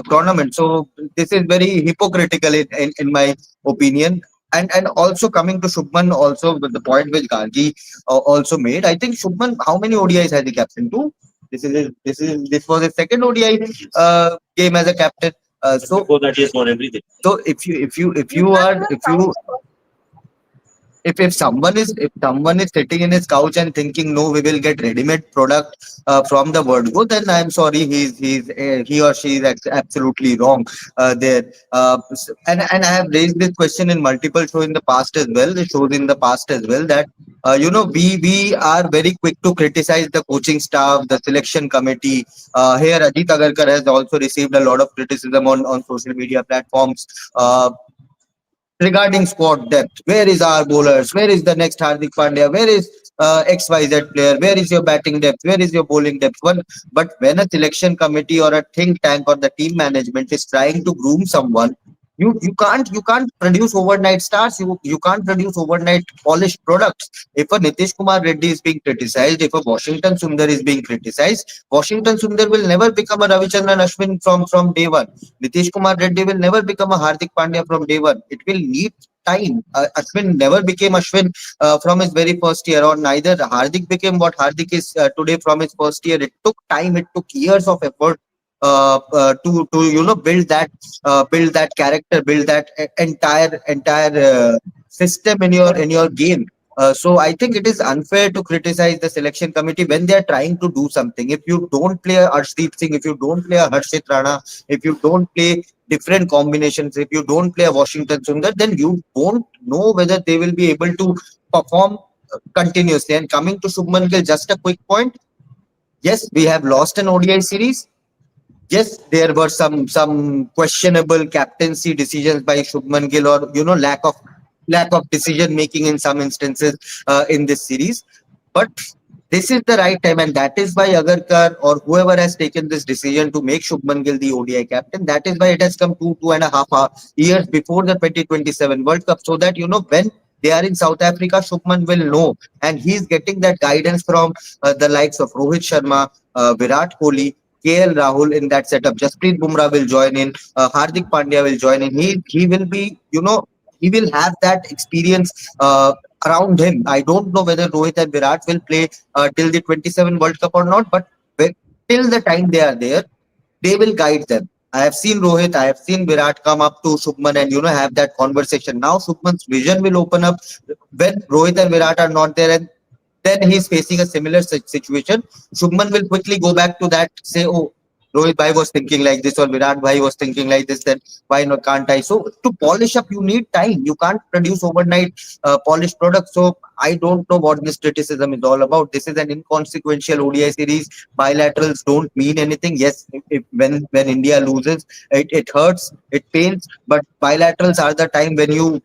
tournament. So this is very hypocritical in my opinion. And also coming to Shubman, also with the point which Gargi also made, I think Shubman, how many ODIs has he captain? 2. This was his second ODI game as a captain. So before that, he has won everything. So if someone is sitting in his couch and thinking, no, we will get ready-made product from the word go, then I'm sorry, he or she is absolutely wrong there. And I have raised this question in multiple shows in the past as well. That we are very quick to criticize the coaching staff, the selection committee. Here, Ajit Agarkar has also received a lot of criticism on social media platforms. Regarding squad depth, where is our bowlers? Where is the next Hardik Pandya? Where is XYZ player? Where is your batting depth? Where is your bowling depth? But when a selection committee or a think tank or the team management is trying to groom someone, you can't produce overnight stars. You can't produce overnight polished products. If a Nitish Kumar Reddy is being criticized, if a Washington Sundar is being criticized, Washington Sundar will never become a Ravichandran Ashwin from day one. Nitish Kumar Reddy will never become a Hardik Pandya from day one. It will need time. Ashwin never became Ashwin from his very first year, or neither Hardik became what Hardik is today from his first year. It took time. It took years of effort to build that character, build that entire system in your game. So I think it is unfair to criticize the selection committee when they are trying to do something. If you don't play a Arshdeep Singh, if you don't play a Harshit Rana, if you don't play different combinations, if you don't play a Washington Sundar, then you won't know whether they will be able to perform continuously. And coming to Shubman Gill, just a quick point. Yes, we have lost an ODI series. Yes, there were some questionable captaincy decisions by Shubman Gill, or lack of lack of decision making in some instances in this series. But this is the right time, and that is why Agarkar or whoever has taken this decision to make Shubman Gill the ODI captain, that is why it has come 2.5 years before the 2027 World Cup, so that when they are in South Africa, Shubman will know, and he's getting that guidance from the likes of Rohit Sharma, Virat Kohli, KL Rahul in that setup. Jasprit Bumrah will join in. Hardik Pandya will join in. He will be, he will have that experience around him. I don't know whether Rohit and Virat will play till the 27 World Cup or not, but till the time they are there, they will guide them. I have seen Rohit, I have seen Virat come up to Shubman and have that conversation. Now Shubman's vision will open up when Rohit and Virat are not there, and then he's facing a similar situation. Shubman will quickly go back to that, say, oh, Rohit Bhai was thinking like this or Virat Bhai was thinking like this, then why not can't I? So to polish up, you need time. You can't produce overnight polished products. So I don't know what this criticism is all about. This is an inconsequential ODI series. Bilaterals don't mean anything. Yes, when India loses, it hurts, it pains. But bilaterals are the time when you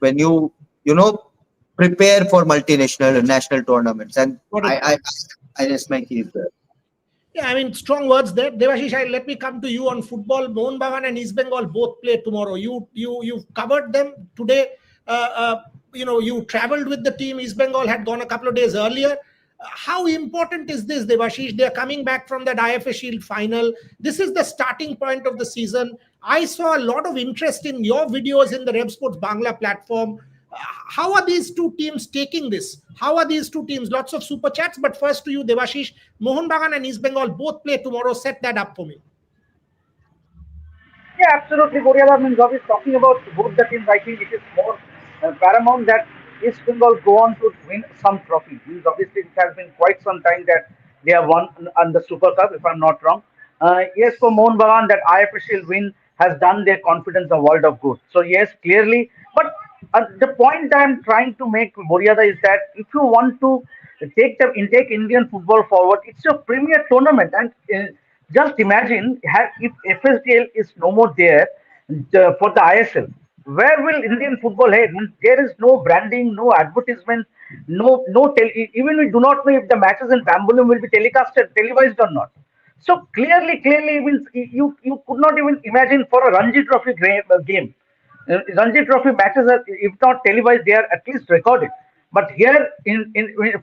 prepare for multinational national tournaments. And I rest my case there. Yeah, I mean, strong words there. Devashish, let me come to you on football. Mohun Bagan and East Bengal both play tomorrow. You've covered them today. You traveled with the team. East Bengal had gone a couple of days earlier. How important is this, Devashish? They're coming back from that IFA Shield final. This is the starting point of the season. I saw a lot of interest in your videos in the Rev Sports Bangla platform. How are these two teams taking this? How are these two teams? Lots of super chats, but first to you, Devashish. Mohun Bagan and East Bengal both play tomorrow. Set that up for me. Yeah, absolutely. Korea means obviously talking about both the teams. I think it is more paramount that East Bengal go on to win some trophy. Means obviously it has been quite some time that they have won on the Super Cup, if I'm not wrong. Yes, for Mohun Bagan, that IFSL win has done their confidence a world of good. So yes, clearly. But the point I'm trying to make, Boryada, is that if you want to take Indian football forward, it's a premier tournament, and just imagine if FSDL is no more there for the ISL. Where will Indian football head? There is no branding, no advertisement, even we do not know if the matches in Bambolim will be televised or not. So clearly, means you could not even imagine for a Ranji Trophy game. Ranji Trophy matches are, if not televised, they are at least recorded. But here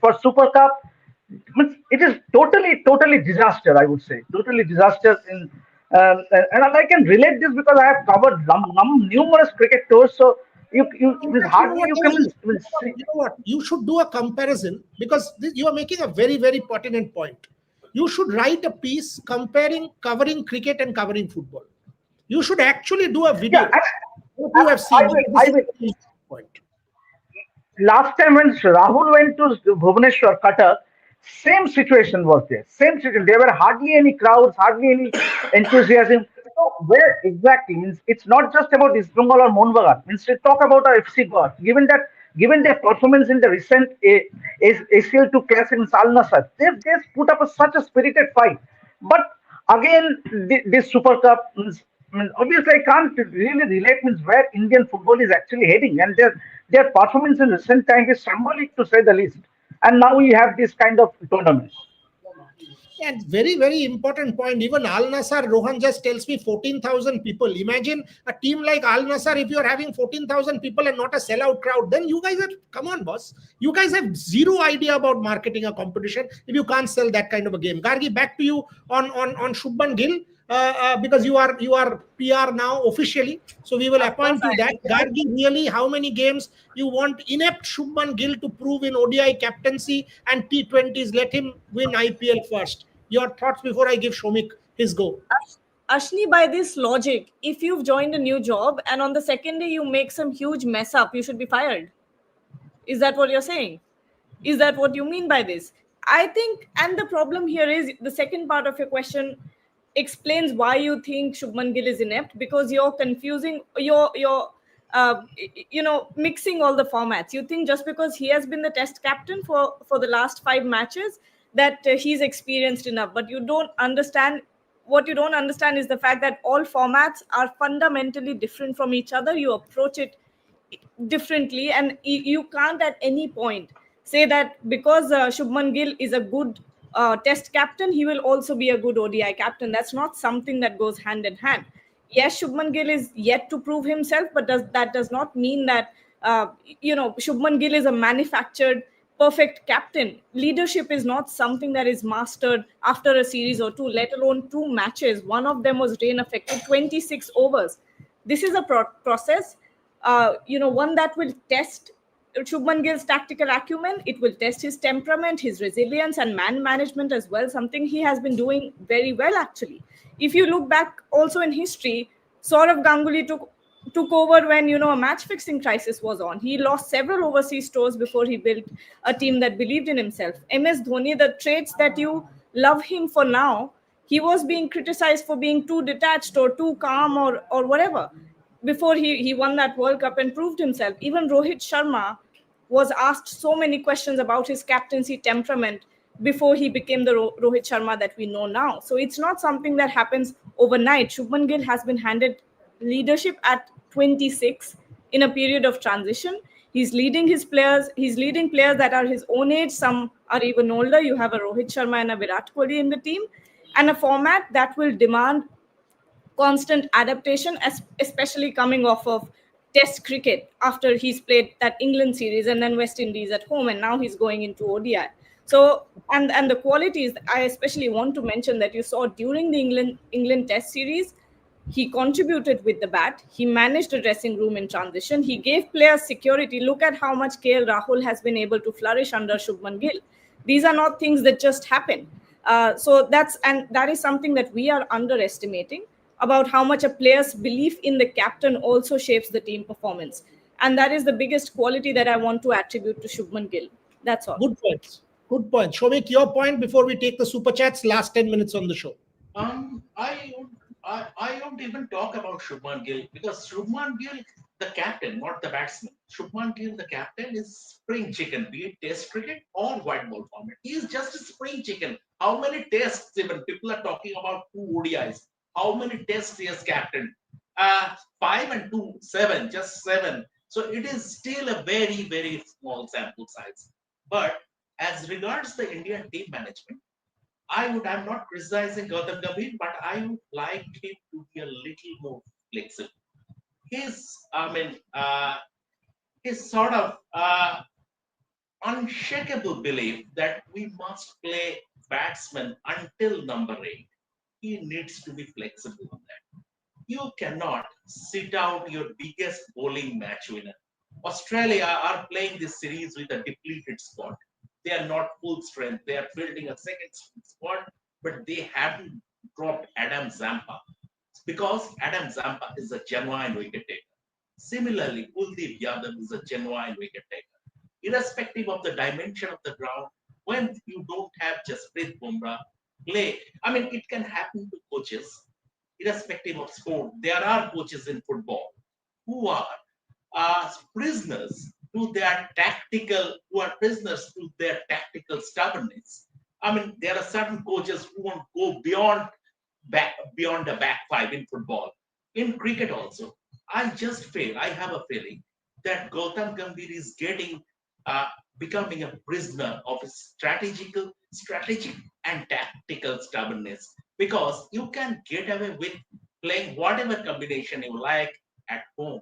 for Super Cup, it is totally disaster. I would say totally disaster. And I can relate this because I have covered numerous cricket tours. So with hardly you can see. You know what? You should do a comparison because you are making a very, very pertinent point. You should write a piece covering cricket and covering football. You should actually do a video. Yeah, you have seen. I will. Point. Last time when Rahul went to Bhubaneswar, Cuttack, same situation was there. Same situation. There were hardly any crowds, hardly any enthusiasm. So where exactly means it's not just about East Bengal or Mohun Bagan. Means we talk about our FC Goa. Given their performance in the recent ACL2 clash in Al Nassr, they've put up such a spirited fight. But again, this Super Cup means obviously I can't really relate means where Indian football is actually heading, and their performance in recent time is symbolic to say the least. And now we have this kind of tournament. And very, very important point. Even Al Nassr, Rohan just tells me 14,000 people. Imagine a team like Al Nassr, if you're having 14,000 people and not a sellout crowd, then you guys are, come on, boss. You guys have zero idea about marketing a competition if you can't sell that kind of a game. Gargi, back to you on Shubman Gill. Because you are PR now officially, so we will appoint you that. Gargi, really, how many games you want inept Shubman Gill to prove in ODI captaincy and T20s? Let him win IPL first. Your thoughts before I give Shomik his go. Ashni, by this logic, if you've joined a new job and on the second day you make some huge mess up, you should be fired. Is that what you're saying? Is that what you mean by this? I think, and the problem here is the second part of your question explains why you think Shubman Gill is inept, because you're confusing, you're mixing all the formats. You think just because he has been the test captain for the last 5 matches that he's experienced enough, but you don't understand. What you don't understand is the fact that all formats are fundamentally different from each other. You approach it differently, and you can't at any point say that because Shubman Gill is a good test captain, he will also be a good ODI captain. That's not something that goes hand in hand. Yes, Shubman Gill is yet to prove himself, but that does not mean that Shubman Gill is a manufactured perfect captain. Leadership is not something that is mastered after a series or two, let alone two matches. One of them was rain affected, 26 overs. This is a process, one that will test Shubman Gill's tactical acumen. It will test his temperament, his resilience, and man management as well, something he has been doing very well, actually. If you look back also in history, Saurav Ganguly took over when a match fixing crisis was on. He lost several overseas tours before he built a team that believed in himself. MS Dhoni, the traits that you love him for now, he was being criticized for being too detached or too calm or whatever before he won that World Cup and proved himself. Even Rohit Sharma was asked so many questions about his captaincy temperament before he became the Rohit Sharma that we know now. So it's not something that happens overnight. Shubman Gill has been handed leadership at 26 in a period of transition. He's leading his players. He's leading players that are his own age. Some are even older. You have a Rohit Sharma and a Virat Kohli in the team, and a format that will demand constant adaptation, especially coming off of Test cricket after he's played that England series and then West Indies at home, and now he's going into ODI. So, and the qualities I especially want to mention that you saw during the England Test series, he contributed with the bat. He managed the dressing room in transition. He gave players security. Look at how much KL Rahul has been able to flourish under Shubman Gill. These are not things that just happen. So that is something that we are underestimating, about how much a player's belief in the captain also shapes the team performance. And that is the biggest quality that I want to attribute to Shubman Gill. That's all. Good points. Good point. Shomik, your point before we take the super chats. Last 10 minutes on the show. I won't even talk about Shubman Gill, because Shubman Gill, the captain, not the batsman. Shubman Gill, the captain, is spring chicken, be it Test cricket or white ball format. He is just a spring chicken. How many tests? Even people are talking about 2 ODIs. How many tests he has captained? 5 and 2, 7, just 7. So it is still a very, very small sample size. But as regards the Indian team management, I'm not criticizing Gautam Gambhir, but I would like him to be a little more flexible. His sort of unshakable belief that we must play batsmen until number 8. He needs to be flexible on that. You cannot sit out your biggest bowling match winner. Australia are playing this series with a depleted squad. They are not full strength. They are fielding a second squad, but they haven't dropped Adam Zampa because Adam Zampa is a genuine wicket taker. Similarly, Kuldeep Yadav is a genuine wicket taker. Irrespective of the dimension of the ground, when you don't have Jasprit Bumrah play, it can happen to coaches, irrespective of sport. There are coaches in football who are prisoners to their tactical, stubbornness. There are certain coaches who won't go beyond the back 5 in football. In cricket also, I have a feeling that Gautam Gambhir is becoming a prisoner of his strategic and tactical stubbornness, because you can get away with playing whatever combination you like at home.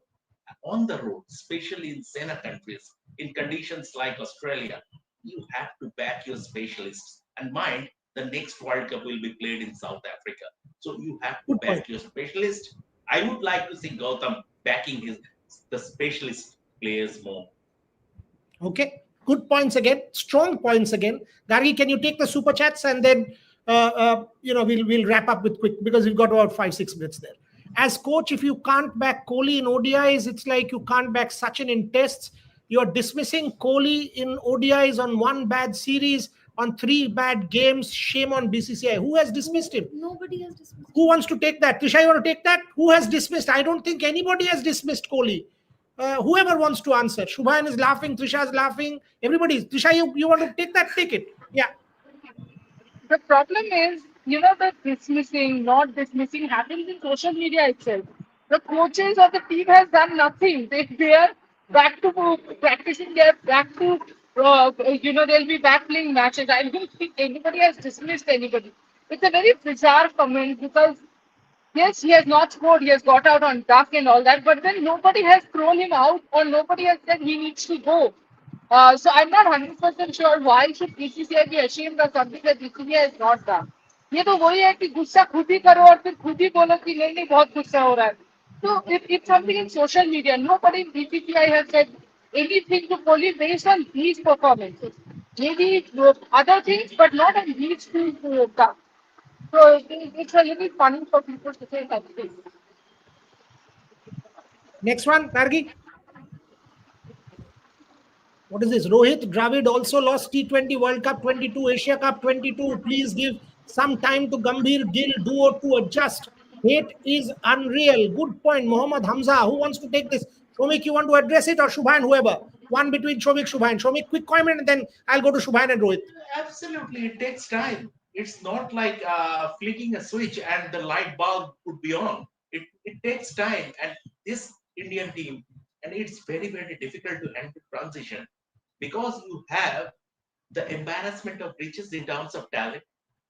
On the road, especially in Sena countries, in conditions like Australia, you have to back your specialists. And mind, the next World Cup will be played in South Africa. So you have to back your specialist. I would like to see Gautam backing the specialist players more. Okay. Good points again. Strong points again. Gargi, can you take the super chats and then we'll wrap up with quick, because we've got about 5-6 minutes there. As coach, if you can't back Kohli in ODIs, it's like you can't back Sachin in tests. You're dismissing Kohli in ODIs on 1 bad series, on 3 bad games. Shame on BCCI. Who has dismissed him? Nobody has dismissed. Who wants to take that? Trisha, you want to take that? Who has dismissed? I don't think anybody has dismissed Kohli. Whoever wants to answer. Shubhan is laughing. Trisha is laughing. Everybody. Trisha, you want to take that? Take it. Yeah. The problem is, the dismissing, not dismissing happens in social media itself. The coaches or the team has done nothing. They bear back to practicing. They're back to, they'll be back playing matches. I don't think anybody has dismissed anybody. It's a very bizarre comment because yes, he has not scored. He has got out on duck and all that, but then nobody has thrown him out or nobody has said he needs to go. So I'm not 100% sure why should BCCI be ashamed of something that BCCI has not done. ये तो वही है कि गुस्सा खुद ही करो और फिर खुद ही बोलो कि नहीं नहीं बहुत गुस्सा हो रहा है. So it's something in social media. Nobody in BCCI has said anything to Kohli based on these performances. Maybe other things, but not on these two. So it's a little funny for people to say such things. Next one, Nargi. What is this? Rohit Dravid also lost T20 World Cup 22, Asia Cup 22. Please give some time to Gambhir Gill duo to adjust. Hate is unreal. Good point, Mohammad Hamza. Who wants to take this? Shomik, you want to address it or Shubhan, whoever? One between Shomik, Shubhan. Shomik, quick comment and then I'll go to Shubhan and Rohit. Absolutely, it takes time. It's not like flicking a switch and the light bulb would be on. It takes time, and this Indian team, and it's very, very difficult to handle transition because you have the embarrassment of riches in terms of talent.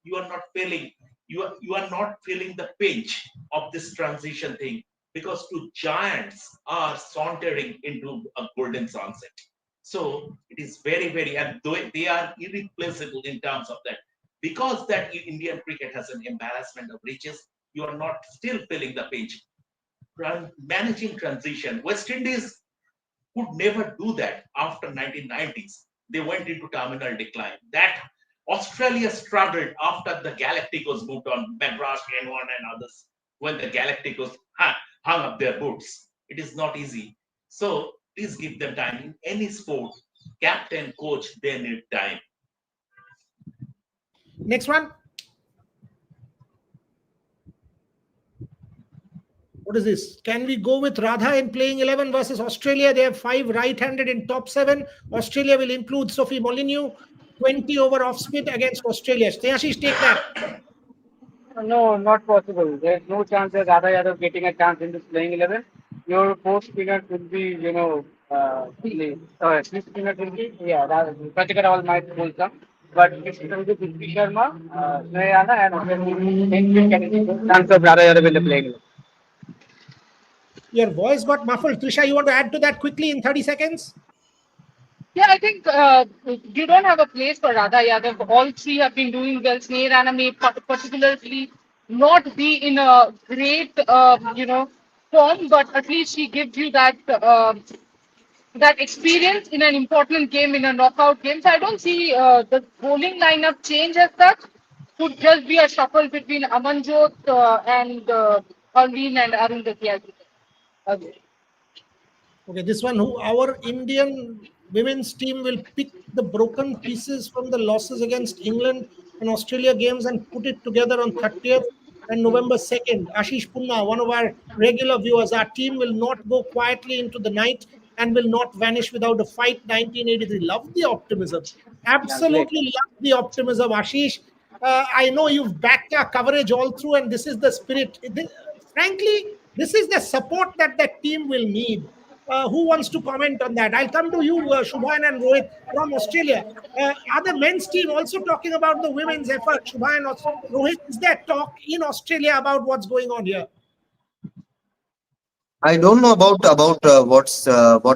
You are not feeling you are not feeling the pinch of this transition thing because two giants are sauntering into a golden sunset. So it is very, very, and they are irreplaceable in terms of that. Because that Indian cricket has an embarrassment of riches, you are not still feeling the pinch. Managing transition, West Indies could never do that after 1990s. They went into terminal decline. That Australia struggled after the Galacticos moved on, Madras, N1 and others, when the Galacticos hung up their boots. It is not easy. So please give them time. In any sport, captain, coach, they need time. Next one. What is this? Can we go with Radha in playing 11 versus Australia? They have 5 right-handed in top 7. Australia will include Sophie Molyneux. 20 over off spin against Australia. Stayashish, take that. No, not possible. There's no chance that Radha Yadav getting a chance in this playing 11. Your post spinner will be, Smith spinner will be, Pratika Rawal might pull some. But it's going to be Prithvi Sharma, Snehana, and obviously chance of Radha Yadav in the playing 11. Your voice got muffled. Trisha, you want to add to that quickly in 30 seconds? Yeah, I think you don't have a place for Radha Yadav. All three have been doing well. Sneh Rana may particularly not be in a great, form, but at least she gives you that that experience in an important game, in a knockout game. So I don't see the bowling lineup change as such. Could just be a shuffle between Amanjot and Harleen and Arundhati. Okay, this one, our Indian women's team will pick the broken pieces from the losses against England and Australia games and put it together on 30th and November 2nd. Ashish Punna, one of our regular viewers, our team will not go quietly into the night and will not vanish without a fight. 1983. Love the optimism. Absolutely love the optimism, Ashish. I know you've backed our coverage all through, and this is the spirit. Frankly, this is the support that that team will need. Who wants to comment on that? I'll come to you, Shubhan and Rohit from Australia. Are the men's team also talking about the women's effort? Shubhan or Rohit, is there talk in Australia about what's going on here? I don't know about what's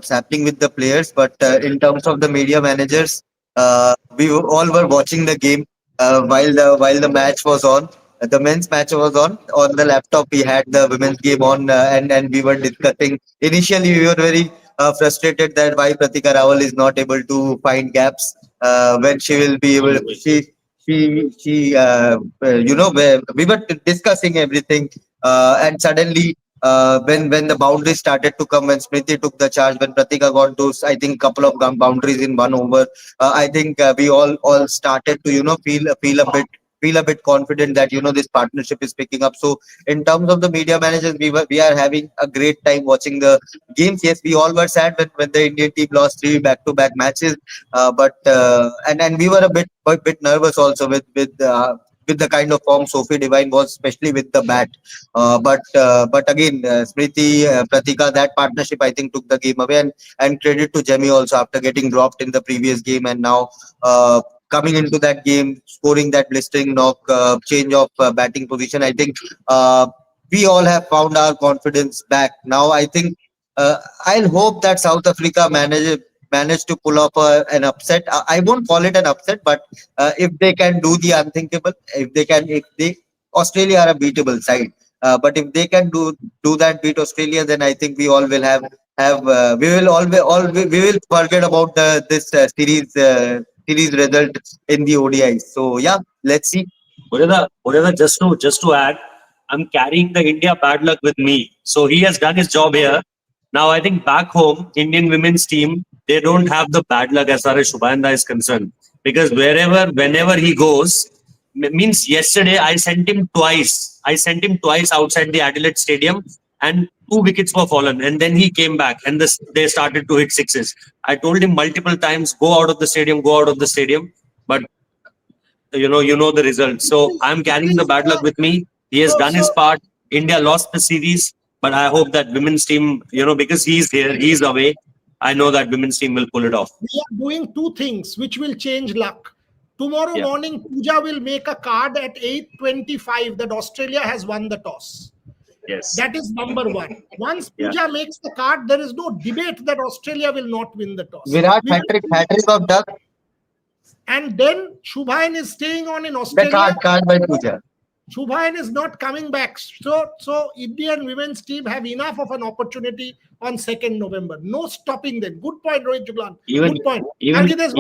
happening with the players, but in terms of the media managers, we all were watching the game while the match was on. The men's match was on the laptop. We had the women's game on, and we were discussing. Initially, we were very frustrated that why Pratika Rawal is not able to find gaps when she will be able. We were discussing everything, and suddenly when the boundaries started to come, when Smriti took the charge, when Pratika got those, I think, couple of boundaries in 1 over, I think we all started to feel a bit confident that this partnership is picking up. So in terms of the media managers, we are having a great time watching the games. Yes, we all were sad when the Indian team lost 3 back-to-back matches, but we were a bit nervous also with with the kind of form Sophie Devine was, especially with the bat. But again, Smriti, Pratika, that partnership I think took the game away, and credit to Jemmy also after getting dropped in the previous game and now coming into that game, scoring that blistering knock, change of batting position. I think we all have found our confidence back. Now I think I'll hope that South Africa manage to pull off an upset. I won't call it an upset, but if they can do the unthinkable, if they Australia are a beatable side. But if they can do that, beat Australia, then I think we all will have we will all we will forget about this series result in the ODI. So yeah, let's see. Murida, just to add, I'm carrying the India bad luck with me. So he has done his job here. Now I think back home, Indian women's team, they don't have the bad luck as far as Shubhanda is concerned. Because whenever he goes, means yesterday I sent him twice. I sent him twice outside the Adelaide Stadium, and 2 wickets were fallen. And then he came back, and they started to hit sixes. I told him multiple times, go out of the stadium, go out of the stadium. But you know the result. So I'm carrying the bad luck with me. He has done his part. India lost the series, but I hope that women's team, because he's here, he's away. I know that women's team will pull it off. We are doing two things which will change luck. Tomorrow Yeah. morning, Pooja will make a card at 8:25 that Australia has won the toss. Yes. That is number one. Once Yeah. Pooja makes the card, there is no debate that Australia will not win the toss. Virat We will- hat-trick of duck. And then Shubhayan is staying on in The Australia. card by Pooja. Shubhayan is not coming back. So Indian women's team have enough of an opportunity on 2nd November. No stopping them. Good point, Rohit Juglan. Good point. Gargi, there's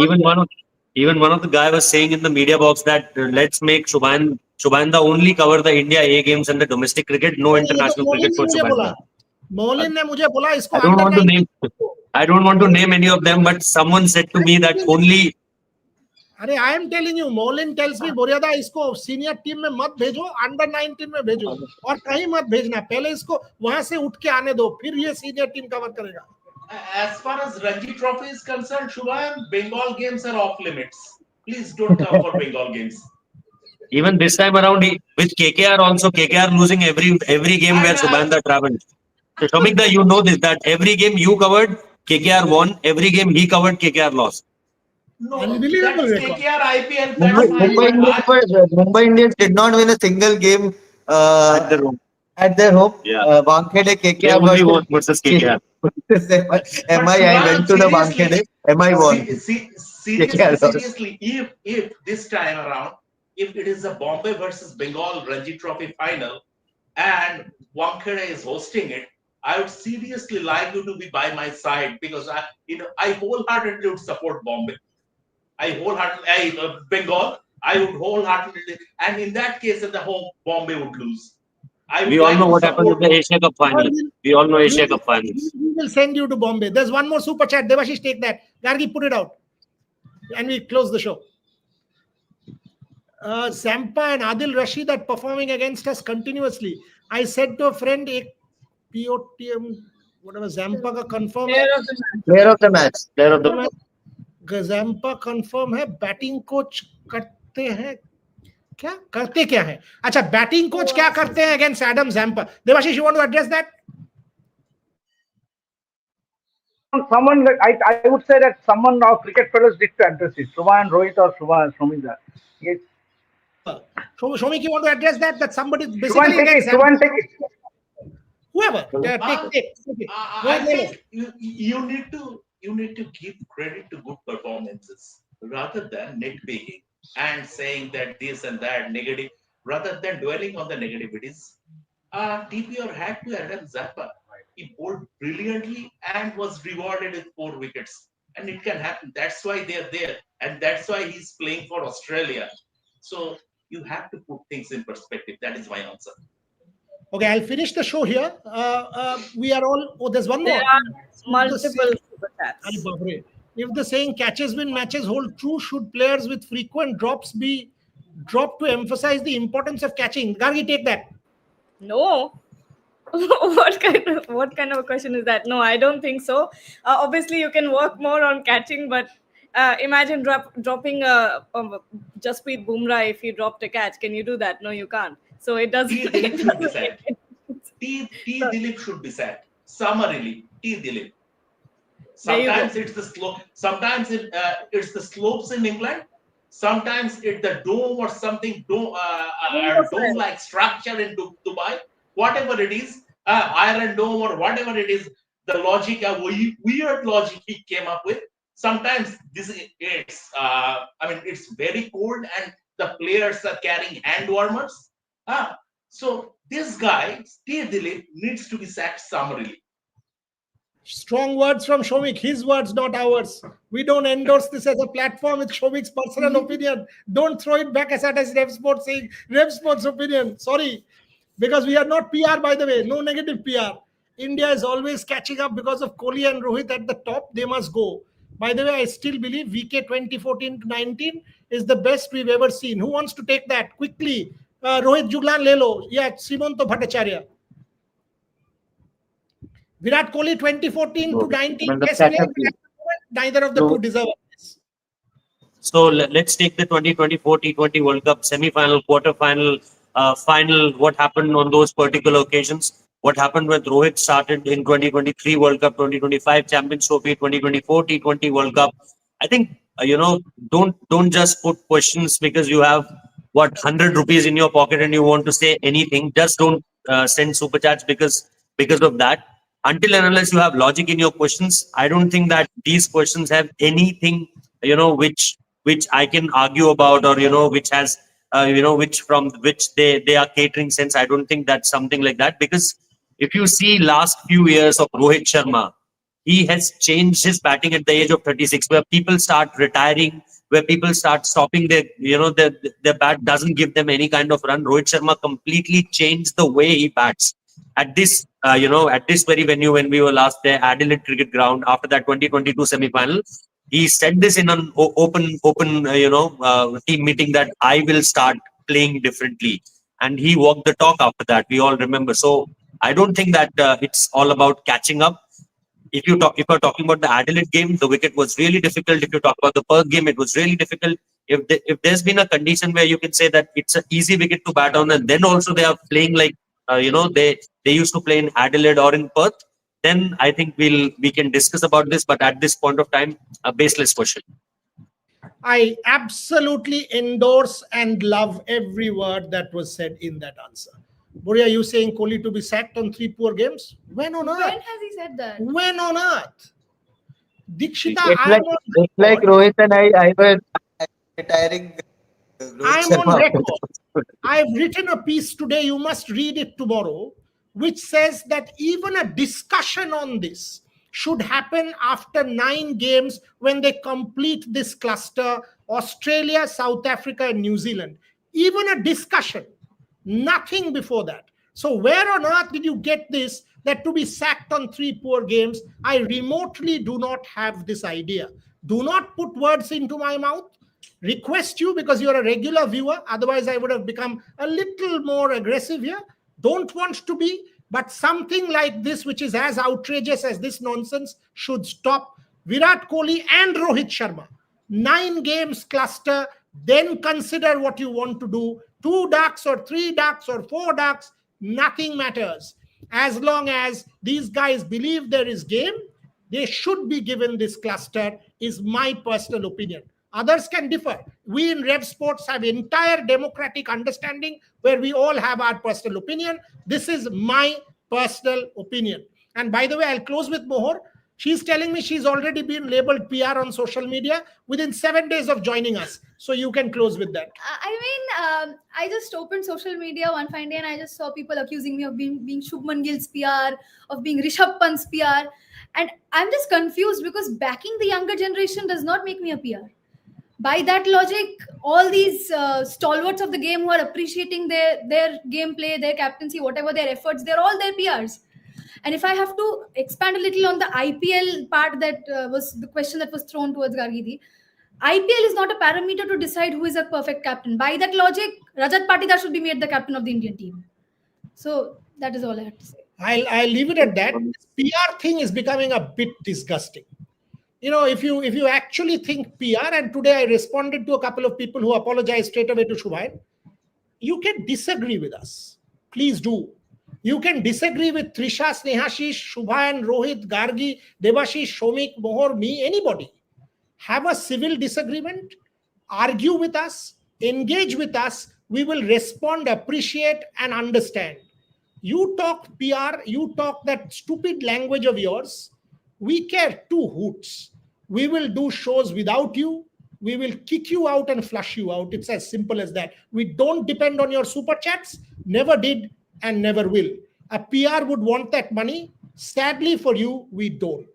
Even one of the guy was saying in the media box that let's make Shubhanda only cover the India A games and the domestic cricket, no international cricket for Shubhanda. Mohlin ने मुझे बोला इसको I don't want to under name. I don't want to name any of them, but someone said to me that only. अरे I am telling you मोलिन tells me बोरियादा इसको senior team में मत भेजो, अंडर 19 में भेजो और कहीं मत भेजना, पहले इसको वहां से उठ के आने दो, फिर ये सीनियर टीम कवर करेगा. As far as Ranji Trophy is concerned, Shubham, Bengal games are off limits. Please don't come for Bengal games. Even this time around with KKR also, KKR losing every game where Shubhanda traveled. So Shamikda, you know this, that every game you covered, KKR won. Every game he covered, KKR lost. No, Unbelievable that's record. KKR IPL. Mumbai Indians did not win a single game At their home. at their home. Yeah. Wankhede They KKR only won versus KKR. MI went to the Wankhede. MI won. Seriously, if this time around, if it is a Bombay versus Bengal Ranji Trophy final and Wankhede is hosting it, I would seriously like you to be by my side, because I wholeheartedly would support Bombay. Bengal, I would wholeheartedly, and in that case, at the home, Bombay would lose. We all know what happened in the Asia Cup final. We all know Asia Cup finals. We will send you to Bombay. There's one more super chat. Devashish, take that. Gargi, put it out. And we close the show. Zampa and Adil Rashid are performing against us continuously. I said to a friend, POTM, whatever, Zampa का confirm है. Player of the match. Zampa confirm है. Batting coach करते हैं क्या? करते क्या है? अच्छा, batting coach क्या करते हैं against Adam Zampa? Devashish, you want to address that? Someone like I would say that someone of cricket fellows did to address it. Shubhan, Rohit, or Shomida. Yes. Shomik, you want to address that? That somebody Shubhan, basically take it. against Shubhan, take it. whoever. Take. I think you need to give credit to good performances rather than nitpicking and saying that this and that negative, rather than dwelling on the negativities. Tip your hat to Adam Zappa. He bowled brilliantly and was rewarded with 4 wickets. And it can happen. That's why they're there. And that's why he's playing for Australia. So you have to put things in perspective. That is my answer. Okay, I'll finish the show here. We are all. Oh, there's one more. There are multiple super chats. If the saying catches win matches hold true, should players with frequent drops be dropped to emphasize the importance of catching? Gargi, take that. No. What kind of a question is that? No, I don't think so. Obviously, you can work more on catching, but Imagine dropping Jasprit Bumrah if he dropped a catch. Can you do that? No, you can't. So it doesn't. T. Dilip should be sacked. T. Dilip should be sacked. Summarily, T. Dilip. Sometimes it's the slope. Sometimes it's the slopes in England. Sometimes it's the dome or something dome-like structure in Dubai. Whatever it is, Iron Dome or whatever it is, the logic, weird logic he came up with. Sometimes it's it's very cold and the players are carrying hand warmers. So this guy, Steve Dilip, needs to be sacked summarily. Strong words from Shomik, his words, not ours. We don't endorse this as a platform. It's Shomik's personal opinion. Don't throw it back as Rev Sports saying Rev Sports opinion. Sorry, because we are not PR, by the way. No negative PR. India is always catching up because of Kohli and Rohit at the top. They must go. By the way, I still believe VK 2014 to 19 is the best we've ever seen. Who wants to take that quickly? Rohit Juglan Lelo. Yeah, Simonto Bhattacharya. Virat Kohli 2014 to 19 best player. Neither of the two deserve this. So let's take the 2024 T20 World Cup semi-final, quarter-final, final. What happened on those particular occasions? What happened when Rohit started in 2023 World Cup, 2025 Champions Trophy, 2024 T20 World Cup? I think don't just put questions because you have 100 rupees in your pocket and you want to say anything. Just don't send super chats because of that. Until and unless you have logic in your questions, I don't think that these questions have anything, which I can argue about, or which has, which they are catering sense. I don't think that's something like that, because if you see last few years of Rohit Sharma, he has changed his batting at the age of 36, where people start retiring, where people start stopping their bat doesn't give them any kind of run. Rohit Sharma completely changed the way he bats. At this, at this very venue when we were last there, Adelaide Cricket Ground, after that 2022 semi-final, he said this in an open, team meeting that I will start playing differently, and he walked the talk after that. We all remember. So I don't think that it's all about catching up. If you're talking about the Adelaide game, the wicket was really difficult. If you talk about the Perth game, it was really difficult. If there's been a condition where you can say that it's an easy wicket to bat on, and then also they are playing like they used to play in Adelaide or in Perth, then I think we can discuss about this. But at this point of time, a baseless question. I absolutely endorse and love every word that was said in that answer. Buri, are you saying Kohli to be sacked on 3 poor games? When on earth? When has he said that? When on earth? Dikshita, It's like Rohit and I were Retiring. I'm on record. I've written a piece today, you must read it tomorrow, which says that even a discussion on this should happen after 9 games when they complete this cluster, Australia, South Africa, and New Zealand. Even a discussion, nothing before that. So where on earth did you get this, that to be sacked on 3 poor games? I remotely do not have this idea. Do not put words into my mouth. Request you, because you're a regular viewer, otherwise I would have become a little more aggressive here. Don't want to be, but something like this, which is as outrageous as this nonsense, should stop. Virat Kohli and Rohit Sharma, 9 games cluster, then consider what you want to do. 2 ducks or 3 ducks or 4 ducks, nothing matters. As long as these guys believe there is game, they should be given this cluster, is my personal opinion. Others can differ. We in Rev Sports have entire democratic understanding where we all have our personal opinion. This is my personal opinion. And by the way, I'll close with Mohor. She's telling me she's already been labeled PR on social media within 7 days of joining us. So you can close with that. I just opened social media one fine day and I just saw people accusing me of being Shubman Gill's PR, of being Rishabh Pant's PR. And I'm just confused because backing the younger generation does not make me a PR. By that logic, all these stalwarts of the game who are appreciating their gameplay, their captaincy, whatever their efforts, they're all their PRs. And if I have to expand a little on the IPL part, that was the question that was thrown towards Gargidi. IPL is not a parameter to decide who is a perfect captain. By that logic, Rajat Patidar should be made the captain of the Indian team. So that is all I have to say. I'll leave it at that. This PR thing is becoming a bit disgusting. if you actually think PR, and today I responded to a couple of people who apologized straight away to Shubhain, you can disagree with us. Please do. You can disagree with Trisha, Snehashish, Shubhain, Rohit, Gargi, Devashish, Shomik, Mohor, me, anybody. Have a civil disagreement, argue with us, engage with us. We will respond, appreciate, and understand. You talk PR, you talk that stupid language of yours. We care two hoots. We will do shows without you. We will kick you out and flush you out. It's as simple as that. We don't depend on your super chats, never did and never will. A PR would want that money. Sadly for you, we don't.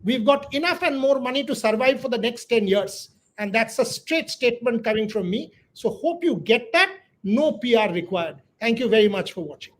We've got enough and more money to survive for the next 10 years. And that's a straight statement coming from me. So hope you get that. No PR required. Thank you very much for watching.